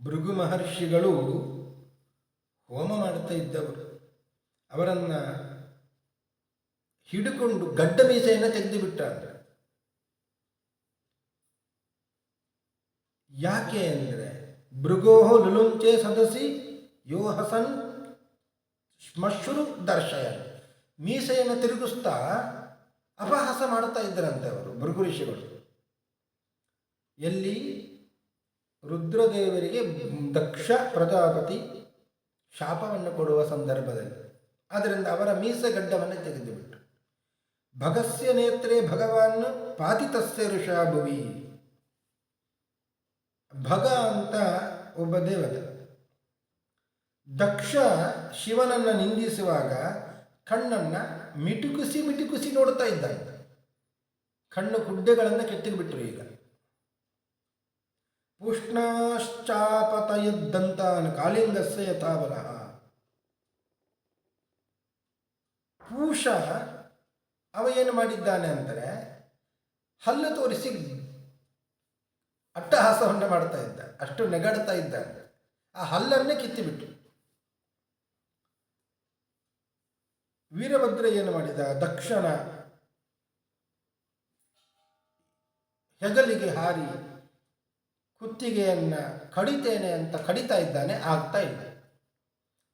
ಭೃಗು ಮಹರ್ಷಿಗಳು ಹೋಮ ಮಾಡ್ತಾ ಇದ್ದವರು. ಅವರನ್ನು ಹಿಡಿಕೊಂಡು ಗಡ್ಡ ಮೀಸೆಯನ್ನು ತೆಗೆದು ಬಿಟ್ಟ. ಯಾಕೆ ಅಂದರೆ ಭೃಗೋಹೋ ಲುಲುಂಚೆ ಸದಸಿ ಯೋ ಹಸನ್ ಶ್ಮಶ್ರು ದರ್ಶಯ, ಮೀಸೆಯನ್ನು ತಿರುಗಿಸ್ತಾ ಅಪಹಾಸ ಮಾಡ್ತಾ ಇದ್ದರಂತೆ ಅವರು ಭೃಗು ಋಷಿಗಳು. ಎಲ್ಲಿ? ರುದ್ರದೇವರಿಗೆ ದಕ್ಷ ಪ್ರಜಾಪತಿ ಶಾಪವನ್ನು ಕೊಡುವ ಸಂದರ್ಭದಲ್ಲಿ. ಆದ್ದರಿಂದ ಅವರ ಮೀಸೆಗಡ್ಡವನ್ನು ತೆಗೆದುಬಿಟ್ಟು ಭಗಸ್ಯ ನೇತ್ರೇ ಭಗವಾನ್ ಪಾತಿತಸ್ಯ ಋಷಾಭುವಿ. ಭಗ ಅಂತ ಒಬ್ಬ ದೇವತೆ. ದಕ್ಷ ಶಿವನನ್ನು ನಿಂದಿಸುವಾಗ ಕಣ್ಣನ್ನು ಮಿಟುಕಿಸಿ ನೋಡ್ತಾ ಇದ್ದಾನೆ. ಕಣ್ಣು ಕುಡ್ಡೆಗಳನ್ನು ಕೆತ್ತಿಬಿಟ್ರು. ಈಗ ಪುಷ್ಣಾಶ್ಚಾಪತಯದ್ದಂತಾನ್ ಕಾಳಿಂಗಸ್ಯ ಯಥಾಬಲಃ. ಪೂಷ ಅವ ಏನು ಮಾಡಿದ್ದಾನೆ ಅಂದರೆ ಹಲ್ಲು ತೋರಿಸಿ ಅಟ್ಟಹಾಸವನ್ನು ಮಾಡ್ತಾ ಇದ್ದ, ಅಷ್ಟು ನೆಗಡ್ತಾ ಇದ್ದಾನೆ. ಆ ಹಲ್ಲನ್ನೇ ಕಿತ್ತಿಬಿಟ್ಟು. ವೀರಭದ್ರ ಏನು ಮಾಡಿದ? ದಕ್ಷನ ಹೆಗಲಿಗೆ ಹಾರಿ ಕುತ್ತಿಗೆಯನ್ನು ಕಡಿತೇನೆ ಅಂತ ಕಡಿತಾ ಇದ್ದಾನೆ, ಆಗ್ತಾ ಇಲ್ಲ.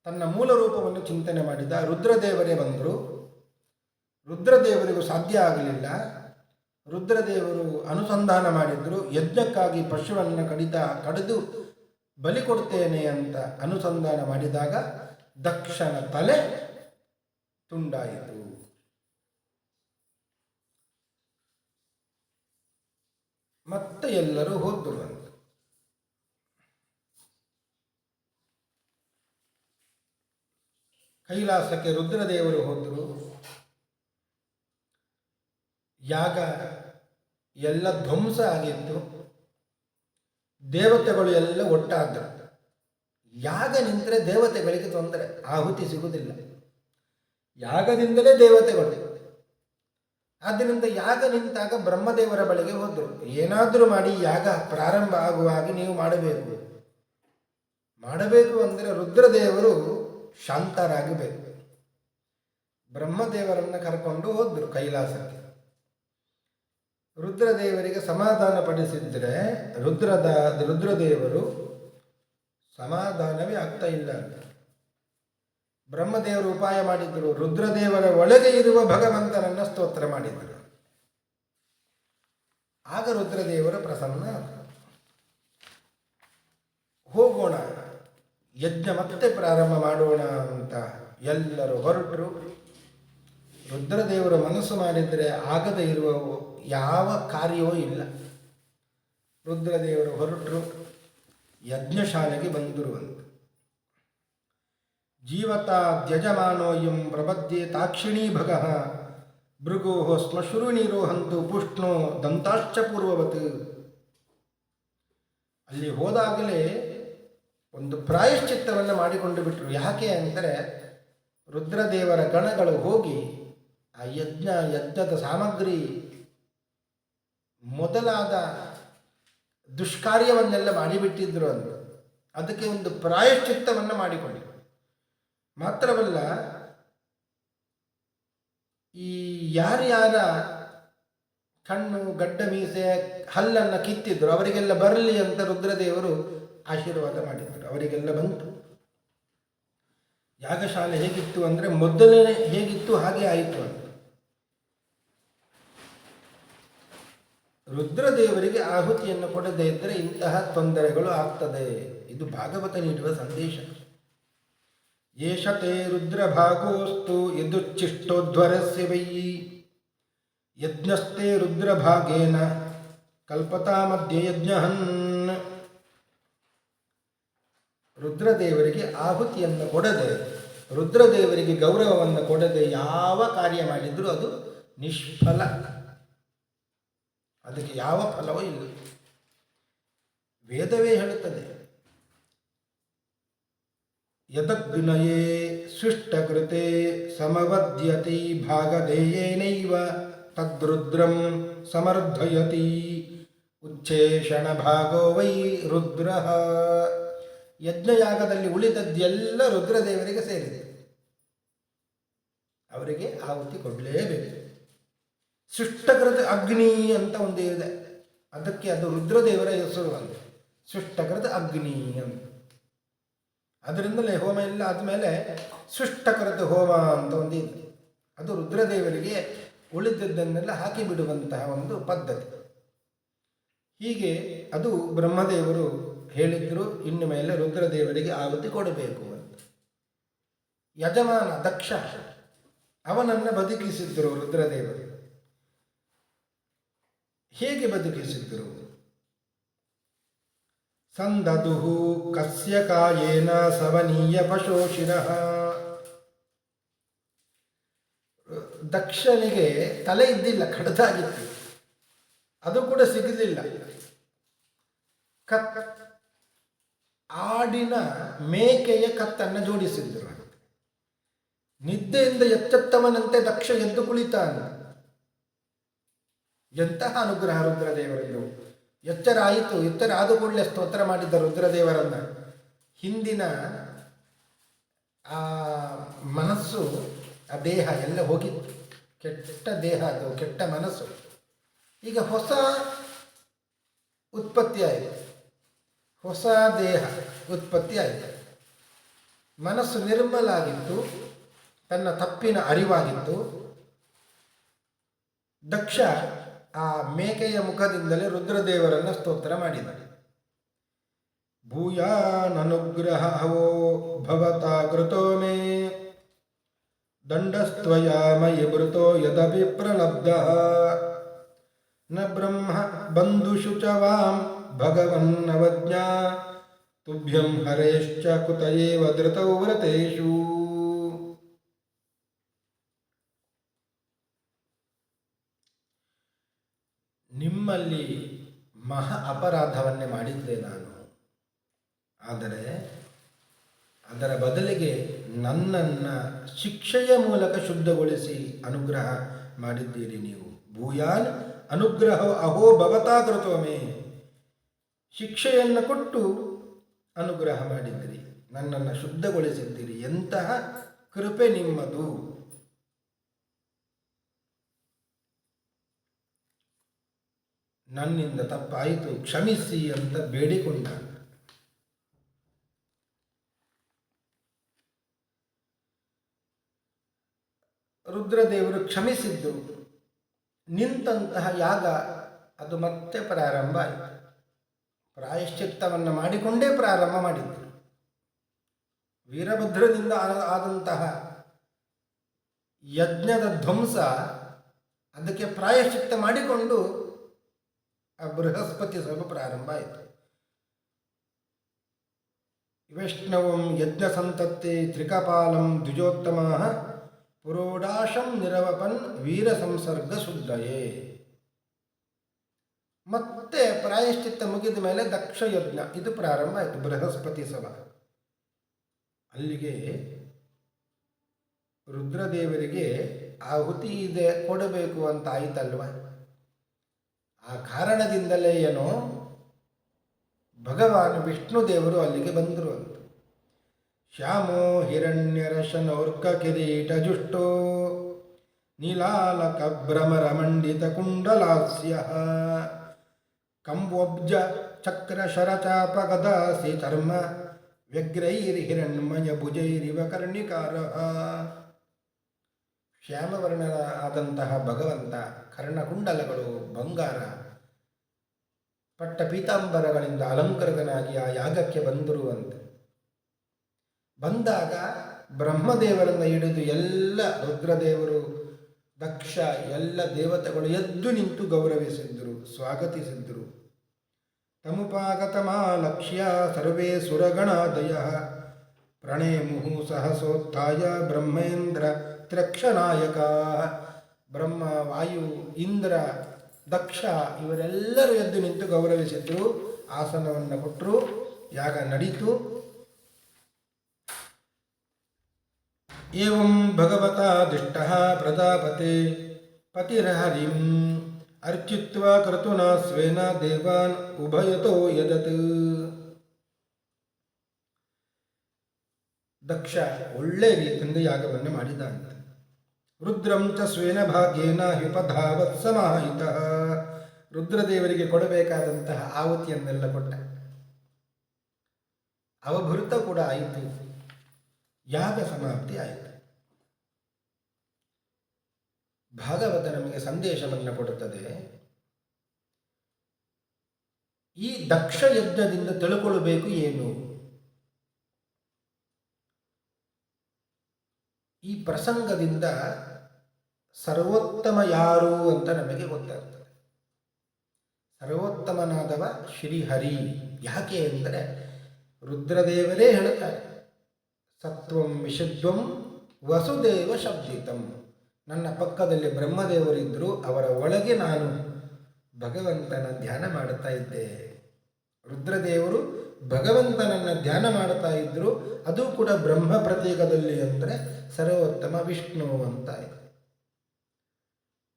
ತನ್ನ ಮೂಲ ರೂಪವನ್ನು ಚಿಂತನೆ ಮಾಡಿದ. ರುದ್ರದೇವರೇ ಬಂದರು. ರುದ್ರದೇವರಿಗೂ ಸಾಧ್ಯ ಆಗಲಿಲ್ಲ. ರುದ್ರದೇವರು ಅನುಸಂಧಾನ ಮಾಡಿದ್ರು. ಯಜ್ಞಕ್ಕಾಗಿ ಪಶುವನ್ನು ಕಡಿದು ಬಲಿ ಕೊಡ್ತೇನೆ ಅಂತ ಅನುಸಂಧಾನ ಮಾಡಿದಾಗ ದಕ್ಷನ ತಲೆ ತುಂಡಾಯಿತು. ಮತ್ತೆ ಎಲ್ಲರೂ ಹೋದ್ರು ಅಂತ. ಕೈಲಾಸಕ್ಕೆ ರುದ್ರದೇವರು ಹೋದರು. ಯಾಗ ಎಲ್ಲ ಧ್ವಂಸ ಆಗಿತ್ತು. ದೇವತೆಗಳು ಎಲ್ಲ ಒಟ್ಟಾದರು. ಯಾಗ ನಿಂತರೆ ದೇವತೆಗಳಿಗೆ ತೊಂದರೆ, ಆಹುತಿ ಸಿಗುವುದಿಲ್ಲ. ಯಾಗದಿಂದಲೇ ದೇವತೆಗಳು. ಆದ್ದರಿಂದ ಯಾಗ ನಿಂತಾಗ ಬ್ರಹ್ಮದೇವರ ಬಳಿಗೆ ಹೋದರು. ಏನಾದರೂ ಮಾಡಿ ಯಾಗ ಪ್ರಾರಂಭ ಆಗುವಾಗ ನೀವು ಮಾಡಬೇಕು ಅಂದರೆ ರುದ್ರದೇವರು ಶಾಂತರಾಗಬೇಕು. ಬ್ರಹ್ಮದೇವರನ್ನು ಕರ್ಕೊಂಡು ಹೋದರು ಕೈಲಾಸಕ್ಕೆ. ರುದ್ರದೇವರಿಗೆ ಸಮಾಧಾನ ಪಡಿಸಿದರೆ ರುದ್ರದೇವರು ಸಮಾಧಾನವೇ ಆಗ್ತಾ ಇಲ್ಲ. ಬ್ರಹ್ಮದೇವರು ಉಪಾಯ ಮಾಡಿದರು. ರುದ್ರದೇವರ ಒಳಗೆ ಇರುವ ಭಗವಂತನನ್ನು ಸ್ತೋತ್ರ ಮಾಡಿದರು. ಆಗ ರುದ್ರದೇವರು ಪ್ರಸನ್ನ. ಹೋಗೋಣ, ಯಜ್ಞ ಮತ್ತೆ ಪ್ರಾರಂಭ ಮಾಡೋಣ ಅಂತ ಎಲ್ಲರೂ ಹೊರಟರು. ರುದ್ರದೇವರು ಮನಸ್ಸು ಮಾಡಿದರೆ ಆಗದೆ ಇರುವ ಯಾವ ಕಾರ್ಯವೂ ಇಲ್ಲ. ರುದ್ರದೇವರು ಹೊರಟರು, ಯಜ್ಞಶಾಲೆಗೆ ಬಂದರು ಅಂತ. ಜೀವತಾ ದ್ಯಜಮಾನೋಯಂ ಪ್ರಬದ್ಧೆ ತಾಕ್ಷಿಣೀ ಭಗಃ ಭೃಗೋ ಶ್ಮಶ್ರುಣಿರೋಹಂತು ಪುಷ್ಣೋ ದಂತಾಶ್ಚ ಪೂರ್ವವತ್. ಅಲ್ಲಿ ಹೋದಾಗಲೇ ಒಂದು ಪ್ರಾಯಶ್ಚಿತ್ತವನ್ನು ಮಾಡಿಕೊಂಡು ಬಿಟ್ಟರು. ಯಾಕೆ ಅಂದರೆ ರುದ್ರದೇವರ ಗಣಗಳು ಹೋಗಿ ಆ ಯಜ್ಞದ ಸಾಮಗ್ರಿ ಮೊದಲಾದ ದುಷ್ಕಾರ್ಯವನ್ನೆಲ್ಲ ಮಾಡಿಬಿಟ್ಟಿದ್ರು ಅಂತ. ಅದಕ್ಕೆ ಒಂದು ಪ್ರಾಯಶ್ಚಿತ್ತವನ್ನು ಮಾಡಿಕೊಂಡರು. ಮಾತ್ರವಲ್ಲ, ಈ ಯಾರ್ಯಾರ ಕಣ್ಣು ಗಡ್ಡ ಮೀಸೆ ಹಲ್ಲನ್ನು ಕಿತ್ತಿದ್ರು ಅವರಿಗೆಲ್ಲ ಬರಲಿ ಅಂತ ರುದ್ರದೇವರು ಆಶೀರ್ವಾದ ಮಾಡಿದರು. ಅವರಿಗೆಲ್ಲ ಬಂತು. ಯಾಗಶಾಲೆ ಹೇಗಿತ್ತು ಅಂದರೆ ಮೊದಲೇ ಹೇಗಿತ್ತು ಹಾಗೆ ಆಯಿತು ಅಂತ. ರುದ್ರದೇವರಿಗೆ ಆಹುತಿಯನ್ನು ಕೊಡದೇ ಇದ್ದರೆ ಇಂತಹ ತೊಂದರೆಗಳು ಆಗ್ತದೆ. ಇದು ಭಾಗವತ ನೀಡುವ ಸಂದೇಶ. ಏಷತೆ ರುದ್ರಭಾಗೋಸ್ತು ಯದುಚ್ಛಿಷ್ಟೋಧ್ವರಸ್ಯ ವೈ ಯಜ್ಞಸ್ತೆ ರುದ್ರಭಾಗೇನ ಕಲ್ಪತಾ ಮಧ್ಯೆ ಯಜ್ಞಹನ್. ರುದ್ರದೇವರಿಗೆ ಆಹುತಿಯನ್ನು ಕೊಡದೆ, ರುದ್ರದೇವರಿಗೆ ಗೌರವವನ್ನು ಕೊಡದೆ ಯಾವ ಕಾರ್ಯ ಮಾಡಿದರೂ ಅದು ನಿಷ್ಫಲ. ಅದಕ್ಕೆ ಯಾವ ಫಲವೂ ಇಲ್ಲ. ವೇದವೇ ಹೇಳುತ್ತದೆ, ಯದಗ್ನಯೇ ಸೃಷ್ಟಕೃತೆ ಸಮವದ್ಯತಿ ಭಾಗಧೇಯೇನೈವ ತದ್ರುದ್ರಂ ಸಮರ್ಧಯತಿ ಉಚ್ಛೇಷಣ ಭಾಗೋ ವೈ ರುದ್ರ. ಯಜ್ಞಯಾಗದಲ್ಲಿ ಉಳಿದದ್ದೆಲ್ಲ ರುದ್ರದೇವರಿಗೆ ಸೇರಿದೆ, ಅವರಿಗೆ ಆಹುತಿ ಕೊಡಲೇಬೇಕು. ಸೃಷ್ಟಕೃತ ಅಗ್ನಿ ಅಂತ ಒಂದು ಇದೆ, ಅದಕ್ಕೆ ಅದು ರುದ್ರದೇವರ ಹೆಸರು ಅಂತೆ, ಸೃಷ್ಟಕೃತ ಅಗ್ನಿ ಅಂತ. ಅದರಿಂದಲೇ ಹೋಮ ಎಲ್ಲ ಆದಮೇಲೆ ಸೃಷ್ಟಕೃತ ಹೋಮ ಅಂತ ಒಂದು ಇದೆ, ಅದು ರುದ್ರದೇವರಿಗೆ ಉಳಿದದ್ದನ್ನೆಲ್ಲ ಹಾಕಿ ಬಿಡುವಂತಹ ಒಂದು ಪದ್ಧತಿ. ಹೀಗೆ ಅದು ಬ್ರಹ್ಮದೇವರು ಹೇಳಿದ್ರು, ಇನ್ನು ಮೇಲೆ ರುದ್ರದೇವರಿಗೆ ಆಹುತಿ ಕೊಡಬೇಕು ಅಂತ. ಯಜಮಾನ ದಕ್ಷ ಅವನನ್ನು ಬದುಕಿಸಿದ್ದರು ರುದ್ರದೇವರು. ಹೇಗೆ ಬದುಕಿಸಿದ್ದರು? ಸಂದದುಹು ಕಸ್ಯ ಕಾಯೇನ ಸವನೀಯ ಪಶೋಶಿರಃ. ದಕ್ಷನಿಗೆ ತಲೆ ಇದ್ದಿಲ್ಲ, ಕಡ್ದಾಗಿತ್ತು, ಅದು ಕೂಡ ಸಿಗಲಿಲ್ಲ. ಆಡಿನ ಮೇಕೆಯ ಕತ್ತನ್ನು ಜೋಡಿಸಿದ್ರು. ನಿದ್ದೆಯಿಂದ ಎಚ್ಚೆತ್ತವನಂತೆ ದಕ್ಷ ಎದ್ದು ಕುಳಿತಾನ. ಎಂತಹ ಅನುಗ್ರಹ ರುದ್ರದೇವರದ್ದು! ಎಚ್ಚರ ಆಯಿತು, ಎಚ್ಚರ ಆದ ಕೂಡಲೇ ಸ್ತೋತ್ರ ಮಾಡಿದ್ದ ರುದ್ರದೇವರನ್ನ. ಹಿಂದಿನ ಆ ಮನಸ್ಸು, ಆ ದೇಹ ಎಲ್ಲ ಹೋಗಿತ್ತು, ಕೆಟ್ಟ ದೇಹ, ಅದು ಕೆಟ್ಟ ಮನಸ್ಸು. ಈಗ ಹೊಸ ಉತ್ಪತ್ತಿ ಆಯಿತು, ಹೊಸ ದೇಹ ಉತ್ಪತ್ತಿ ಆಯಿತು. ಮನಸ್ಸು ನಿರ್ಮಲ ಆಗಿತ್ತು, ತನ್ನ ತಪ್ಪಿನ ಅರಿವಾಗಿತ್ತು. ದಕ್ಷ ಆ ಮೇಕೆಯ ಮುಖದಿಂದಲೇ ರುದ್ರದೇವರನ್ನು ಸ್ತೋತ್ರ ಮಾಡಿದ. ಭೂಯಾನನುಗ್ರಹವೋ ಭವತಾ ಕೃತೋ ಮೇ ದಂಡಸ್ತ್ವಯಾ ಮಯಿ ಮೃತೋ ಯದಪಿ ಪ್ರಲಬ್ಧಃ ನ ಬ್ರಹ್ಮ ಬಂಧುಷು ಚ ವಾಂ ಭಗವನ್ನವಜ್ಞಾ ತುಭ್ಯಂ ಹರೇಶ್ಚ ಕುತಯೇವ ಧೃತೌ ವ್ರತೇಷು. ನಿಮ್ಮಲ್ಲಿ ಮಹಾ ಅಪರಾಧವನ್ನೇ ಮಾಡಿದ್ದೆ ನಾನು, ಆದರೆ ಅದರ ಬದಲಿಗೆ ನನ್ನನ್ನು ಶಿಕ್ಷೆಯ ಮೂಲಕ ಶುದ್ಧಗೊಳಿಸಿ ಅನುಗ್ರಹ ಮಾಡಿದ್ದೀರಿ ನೀವು. ಭೂಯಾನ್ ಅನುಗ್ರಹ ಅಹೋ ಭವತಾ ಕೃತೋಮೇ. ಶಿಕ್ಷೆಯನ್ನು ಕೊಟ್ಟು ಅನುಗ್ರಹ ಮಾಡಿದ್ದೀರಿ, ನನ್ನನ್ನು ಶುದ್ಧಗೊಳಿಸಿದ್ದೀರಿ. ಎಂತಹ ಕೃಪೆ ನಿಮ್ಮದು! ನನ್ನಿಂದ ತಪ್ಪಾಯಿತು, ಕ್ಷಮಿಸಿ ಅಂತ ಬೇಡಿಕೊಂಡ. ರುದ್ರದೇವರು ಕ್ಷಮಿಸಿದ್ದು. ನಿಂತಹ ಯಾಗ ಅದು ಮತ್ತೆ ಪ್ರಾರಂಭ ಆಯಿತು. ಪ್ರಾಯಶ್ಚಿತ್ತವನ್ನು ಮಾಡಿಕೊಂಡೇ ಪ್ರಾರಂಭ ಮಾಡಿದ್ರು. ವೀರಭದ್ರದಿಂದ ಆದಂತಹ ಯಜ್ಞದ ಧ್ವಂಸ, ಅದಕ್ಕೆ ಪ್ರಾಯಶ್ಚಿತ್ತ ಮಾಡಿಕೊಂಡು ಆ ಬೃಹಸ್ಪತಿ ಸಭೆ ಪ್ರಾರಂಭ ಆಯಿತು. ವೈಷ್ಣವಂ ಯಜ್ಞ ಸಂತತ್ತೆ ತ್ರಿಕಪಾಲಂ ದ್ವಿಜೋತ್ತಮ ಪುರೋಡಾಶಂ ನಿರವಪನ್ ವೀರ ಸಂಸರ್ಗ ಶುದ್ಧಯೇ. ಮತ್ತೆ ಪ್ರಾಯಶ್ಚಿತ್ತ ಮುಗಿದ ಮೇಲೆ ದಕ್ಷ ಯಜ್ಞ ಇದು ಪ್ರಾರಂಭ ಆಯಿತು, ಬೃಹಸ್ಪತಿ ಸಭಾ. ಅಲ್ಲಿಗೆ ರುದ್ರದೇವರಿಗೆ ಆಹುತಿ ಇದೆ ಕೊಡಬೇಕು ಅಂತ ಆಯಿತಲ್ವ. ಆ ಕಾರಣದಿಂದಲೇ ಏನೋ ಭಗವಾನ್ ವಿಷ್ಣು ದೇವರು ಅಲ್ಲಿಗೆ ಬಂದರು ಅಂತ. ಶ್ಯಾಮೋ ಹಿರಣ್ಯರಶನೋರ್ಕ ಕಿರೀಟ ಜುಷ್ಟೋ ನೀಲಾಲಕ ಭ್ರಮರ ಮಂಡಿತ ಕುಂಡಲಾಸ್ಯ ಕಂಬೋಬ್ಜ ಚಕ್ರ ಶರಚಾಪ ಗದಾಸಿ ಚರ್ಮ ವ್ಯಗ್ರೈರ್ ಹಿರಣ್ಮಯ ಭುಜೈರಿವ ಕರ್ಣಿಕಾರ. ಶ್ಯಾಮವರ್ಣನ ಆದಂತಹ ಭಗವಂತ ಕರ್ಣಕುಂಡಲಗಳು, ಬಂಗಾರ, ಪಟ್ಟ ಪೀತಾಂಬರಗಳಿಂದ ಅಲಂಕೃತನಾಗಿ ಆ ಯಾಗಕ್ಕೆ ಬಂದರು ಅಂತ. ಬಂದಾಗ ಬ್ರಹ್ಮದೇವರನ್ನು ಹಿಡಿದು ಎಲ್ಲ ರುದ್ರದೇವರು, ದಕ್ಷ, ಎಲ್ಲ ದೇವತೆಗಳು ಎದ್ದು ನಿಂತು ಗೌರವಿಸಿದ್ರು, ಸ್ವಾಗತಿಸಿದ್ರು. ತಮುಪಾಗತಮಾಲಕ್ಷ್ಯ ಸರ್ವೇ ಸುರಗಣಾದಯ ಪ್ರಣೇಮುಹು ಸಹಸೋತ್ಥಾಯ ಬ್ರಹ್ಮೇಂದ್ರ ತ್ರಕ್ಷನಾಯಕ. ಬ್ರಹ್ಮ, ವಾಯು, ಇಂದ್ರ, ದಕ್ಷ ಇವರೆಲ್ಲರೂ ಎದ್ದು ನಿಂತು ಗೌರವಿಸಿದ್ರು, ಆಸನವನ್ನು ಕೊಟ್ಟರು. ಯಾಗ ನಡೀತು. ಏವಂ ಭಗವತಾ ದಿಷ್ಟಃ ಪ್ರಜಾಪತೆ ಪತಿರ್ಹರಿಂ ಅರ್ಚಿತ್ವಾ ಕರ್ತುನಾ ಸ್ವೇನ ದೇವಾನ್ ಉಭಯತೋ ಯಜತ್. ದಕ್ಷ ಒಳ್ಳೆ ರೀತಿಯಿಂದ ಯಾಗವನ್ನು ಮಾಡಿದ ಅಂತ. ರುದ್ರಂ ಚ ಸ್ವೇನ ಭಾಗ್ಯೇನ ಹ್ಯುಪಧಾವತ್ ಸಮಾಹಿತಃ. ರುದ್ರದೇವರಿಗೆ ಕೊಡಬೇಕಾದಂತಹ ಆಹುತಿಯನ್ನೆಲ್ಲ ಕೊಟ್ಟ. ಅವಭೃತ ಕೂಡ ಆಯಿತು, ಯಾಗ ಸಮಾಪ್ತಿ ಆಯಿತು. ಭಾಗವತ ನಮಗೆ ಸಂದೇಶವನ್ನು ಕೊಡುತ್ತದೆ. ಈ ದಕ್ಷ ಯಜ್ಞದಿಂದ ತಿಳ್ಕೊಳ್ಬೇಕು ಏನು? ಈ ಪ್ರಸಂಗದಿಂದ ಸರ್ವೋತ್ತಮ ಯಾರು ಅಂತ ನಮಗೆ ಗೊತ್ತಾಗ್ತದೆ. ಸರ್ವೋತ್ತಮನಾದವ ಶ್ರೀಹರಿ. ಯಾಕೆ ಎಂದರೆ ರುದ್ರದೇವರೇ ಹೇಳುತ್ತಾರೆ, ಸತ್ವಂ ವಿಶುದ್ಧಂ ವಸುದೇವ ಶಬ್ದಿತಂ. ನನ್ನ ಪಕ್ಕದಲ್ಲಿ ಬ್ರಹ್ಮದೇವರಿದ್ದರು, ಅವರ ಒಳಗೆ ನಾನು ಭಗವಂತನ ಧ್ಯಾನ ಮಾಡುತ್ತಾ ಇದ್ದೆ. ರುದ್ರದೇವರು ಭಗವಂತನನ್ನು ಧ್ಯಾನ ಮಾಡ್ತಾ ಇದ್ದರು, ಅದು ಕೂಡ ಬ್ರಹ್ಮ ಪ್ರತೀಕದಲ್ಲಿ ಅಂದರೆ ಸರ್ವೋತ್ತಮ ವಿಷ್ಣು ಅಂತ ಇದೆ.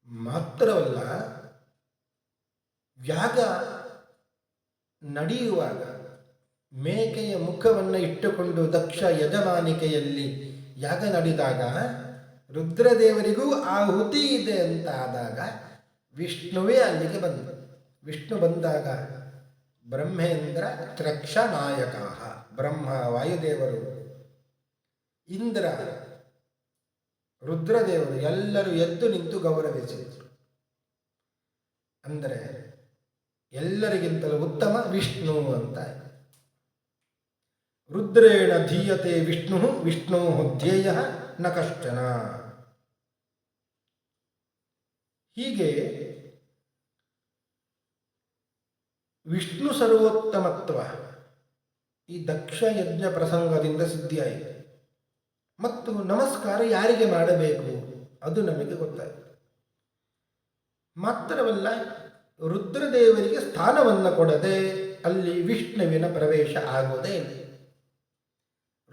ಮಾತ್ರವಲ್ಲ, ಯಾಗ ನಡೆಯುವಾಗ ಮೇಕೆಯ ಮುಖವನ್ನು ಇಟ್ಟುಕೊಂಡು ದಕ್ಷ ಯಜಮಾನಿಕೆಯಲ್ಲಿ ಯಾಗ ನಡೆದಾಗ ರುದ್ರದೇವರಿಗೂ ಆಹುತಿ ಇದೆ ಅಂತ ಆದಾಗ ವಿಷ್ಣುವೇ ಅಲ್ಲಿಗೆ ಬಂದ. ವಿಷ್ಣು ಬಂದಾಗ ಬ್ರಹ್ಮೇಂದ್ರ ತ್ರಕ್ಷ ನಾಯಕ, ಬ್ರಹ್ಮ ವಾಯುದೇವರು, ಇಂದ್ರ, ರುದ್ರದೇವರು ಎಲ್ಲರೂ ಎದ್ದು ನಿಂತು ಗೌರವಿಸಿದರು. ಅಂದರೆ ಎಲ್ಲರಿಗಿಂತಲೂ ಉತ್ತಮ ವಿಷ್ಣು ಅಂತ. ರುದ್ರೇಣ ಧೀಯತೆ ವಿಷ್ಣು ವಿಷ್ಣೋ ಧ್ಯೇಯ ನ ಕಷ್ಟನ. ಹೀಗೆ ವಿಷ್ಣು ಸರ್ವೋತ್ತಮತ್ವ ಈ ದಕ್ಷ ಯಜ್ಞ ಪ್ರಸಂಗದಿಂದ ಸಿದ್ಧಿಯಾಯಿತು. ಮತ್ತು ನಮಸ್ಕಾರ ಯಾರಿಗೆ ಮಾಡಬೇಕು ಅದು ನಮಗೆ ಗೊತ್ತಾಯಿತು. ಮಾತ್ರವಲ್ಲ, ರುದ್ರದೇವರಿಗೆ ಸ್ಥಾನವನ್ನು ಕೊಡದೆ ಅಲ್ಲಿ ವಿಷ್ಣುವಿನ ಪ್ರವೇಶ ಆಗೋದೇ ಇಲ್ಲ.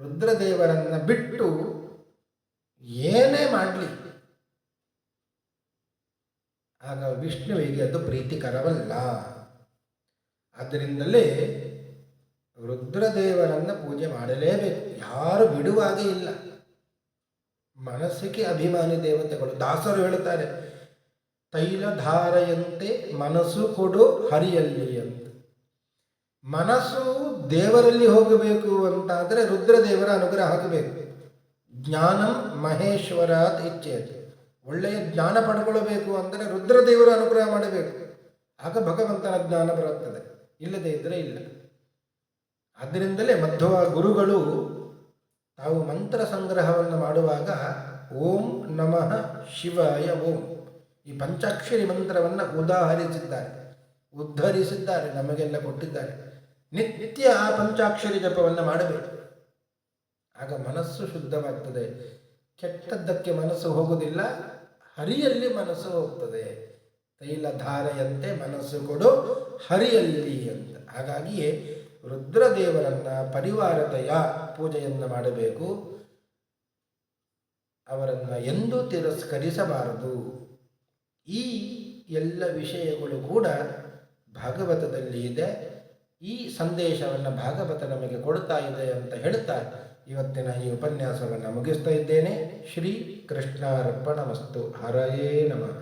ರುದ್ರದೇವರನ್ನು ಬಿಟ್ಟು ಏನೇ ಮಾಡಲಿ ಆಗ ವಿಷ್ಣುವಿಗೆ ಅದು ಪ್ರೀತಿಕರವಲ್ಲ. ಆದ್ದರಿಂದಲೇ ರುದ್ರದೇವರನ್ನು ಪೂಜೆ ಮಾಡಲೇಬೇಕು, ಯಾರು ಬಿಡುವಾಗೇ ಇಲ್ಲ. ಮನಸ್ಸಿಗೆ ಅಭಿಮಾನಿ ದೇವತೆಗಳು. ದಾಸರು ಹೇಳುತ್ತಾರೆ, ತೈಲಧಾರೆಯಂತೆ ಮನಸ್ಸು ಕೊಡು ಹರಿಯಲ್ಲಿ ಅಂತ. ಮನಸ್ಸು ದೇವರಲ್ಲಿ ಹೋಗಬೇಕು ಅಂತಾದರೆ ರುದ್ರದೇವರ ಅನುಗ್ರಹ ಆಗಬೇಕು. ಜ್ಞಾನಂ ಮಹೇಶ್ವರಾತ್ ಇಚ್ಛೆಯದು. ಒಳ್ಳೆಯ ಜ್ಞಾನ ಪಡ್ಕೊಳ್ಬೇಕು ಅಂದರೆ ರುದ್ರದೇವರ ಅನುಗ್ರಹ ಮಾಡಬೇಕು, ಆಗ ಭಗವಂತನ ಜ್ಞಾನ ಬರುತ್ತದೆ. ಇಲ್ಲದೇ ಇದ್ದರೆ ಇಲ್ಲ. ಆದ್ದರಿಂದಲೇ ಮಧ್ವ ಗುರುಗಳು ತಾವು ಮಂತ್ರ ಸಂಗ್ರಹವನ್ನು ಮಾಡುವಾಗ ಓಂ ನಮಃ ಶಿವಾಯ ಓಂ ಈ ಪಂಚಾಕ್ಷರಿ ಮಂತ್ರವನ್ನು ಉದ್ಧರಿಸಿದ್ದಾರೆ, ನಮಗೆಲ್ಲ ಕೊಟ್ಟಿದ್ದಾರೆ. ನಿತ್ಯ ಆ ಪಂಚಾಕ್ಷರಿ ಜಪವನ್ನು ಮಾಡಬೇಕು, ಆಗ ಮನಸ್ಸು ಶುದ್ಧವಾಗ್ತದೆ. ಕೆಟ್ಟದ್ದಕ್ಕೆ ಮನಸ್ಸು ಹೋಗುವುದಿಲ್ಲ, ಹರಿಯಲ್ಲಿ ಮನಸ್ಸು ಹೋಗ್ತದೆ. ತೈಲಧಾರೆಯಂತೆ ಮನಸ್ಸು ಕೊಡು ಹರಿಯಲ್ಲಿ ಅಂತ. ಹಾಗಾಗಿಯೇ ರುದ್ರದೇವರನ್ನು ಪರಿವಾರತೆಯ ಪೂಜೆಯನ್ನು ಮಾಡಬೇಕು, ಅವರನ್ನು ಎಂದೂ ತಿರಸ್ಕರಿಸಬಾರದು. ಈ ಎಲ್ಲ ವಿಷಯಗಳು ಕೂಡ ಭಾಗವತದಲ್ಲಿ ಇದೆ. ಈ ಸಂದೇಶವನ್ನು ಭಾಗವತ ನಮಗೆ ಕೊಡ್ತಾ ಇದೆ ಅಂತ ಹೇಳ್ತಾ ಇವತ್ತಿನ ಈ ಉಪನ್ಯಾಸವನ್ನು ಮುಗಿಸ್ತಾ ಇದ್ದೇನೆ. ಶ್ರೀ ಕೃಷ್ಣಾರ್ಪಣಮಸ್ತು. ಹರಯೇ ನಮಃ.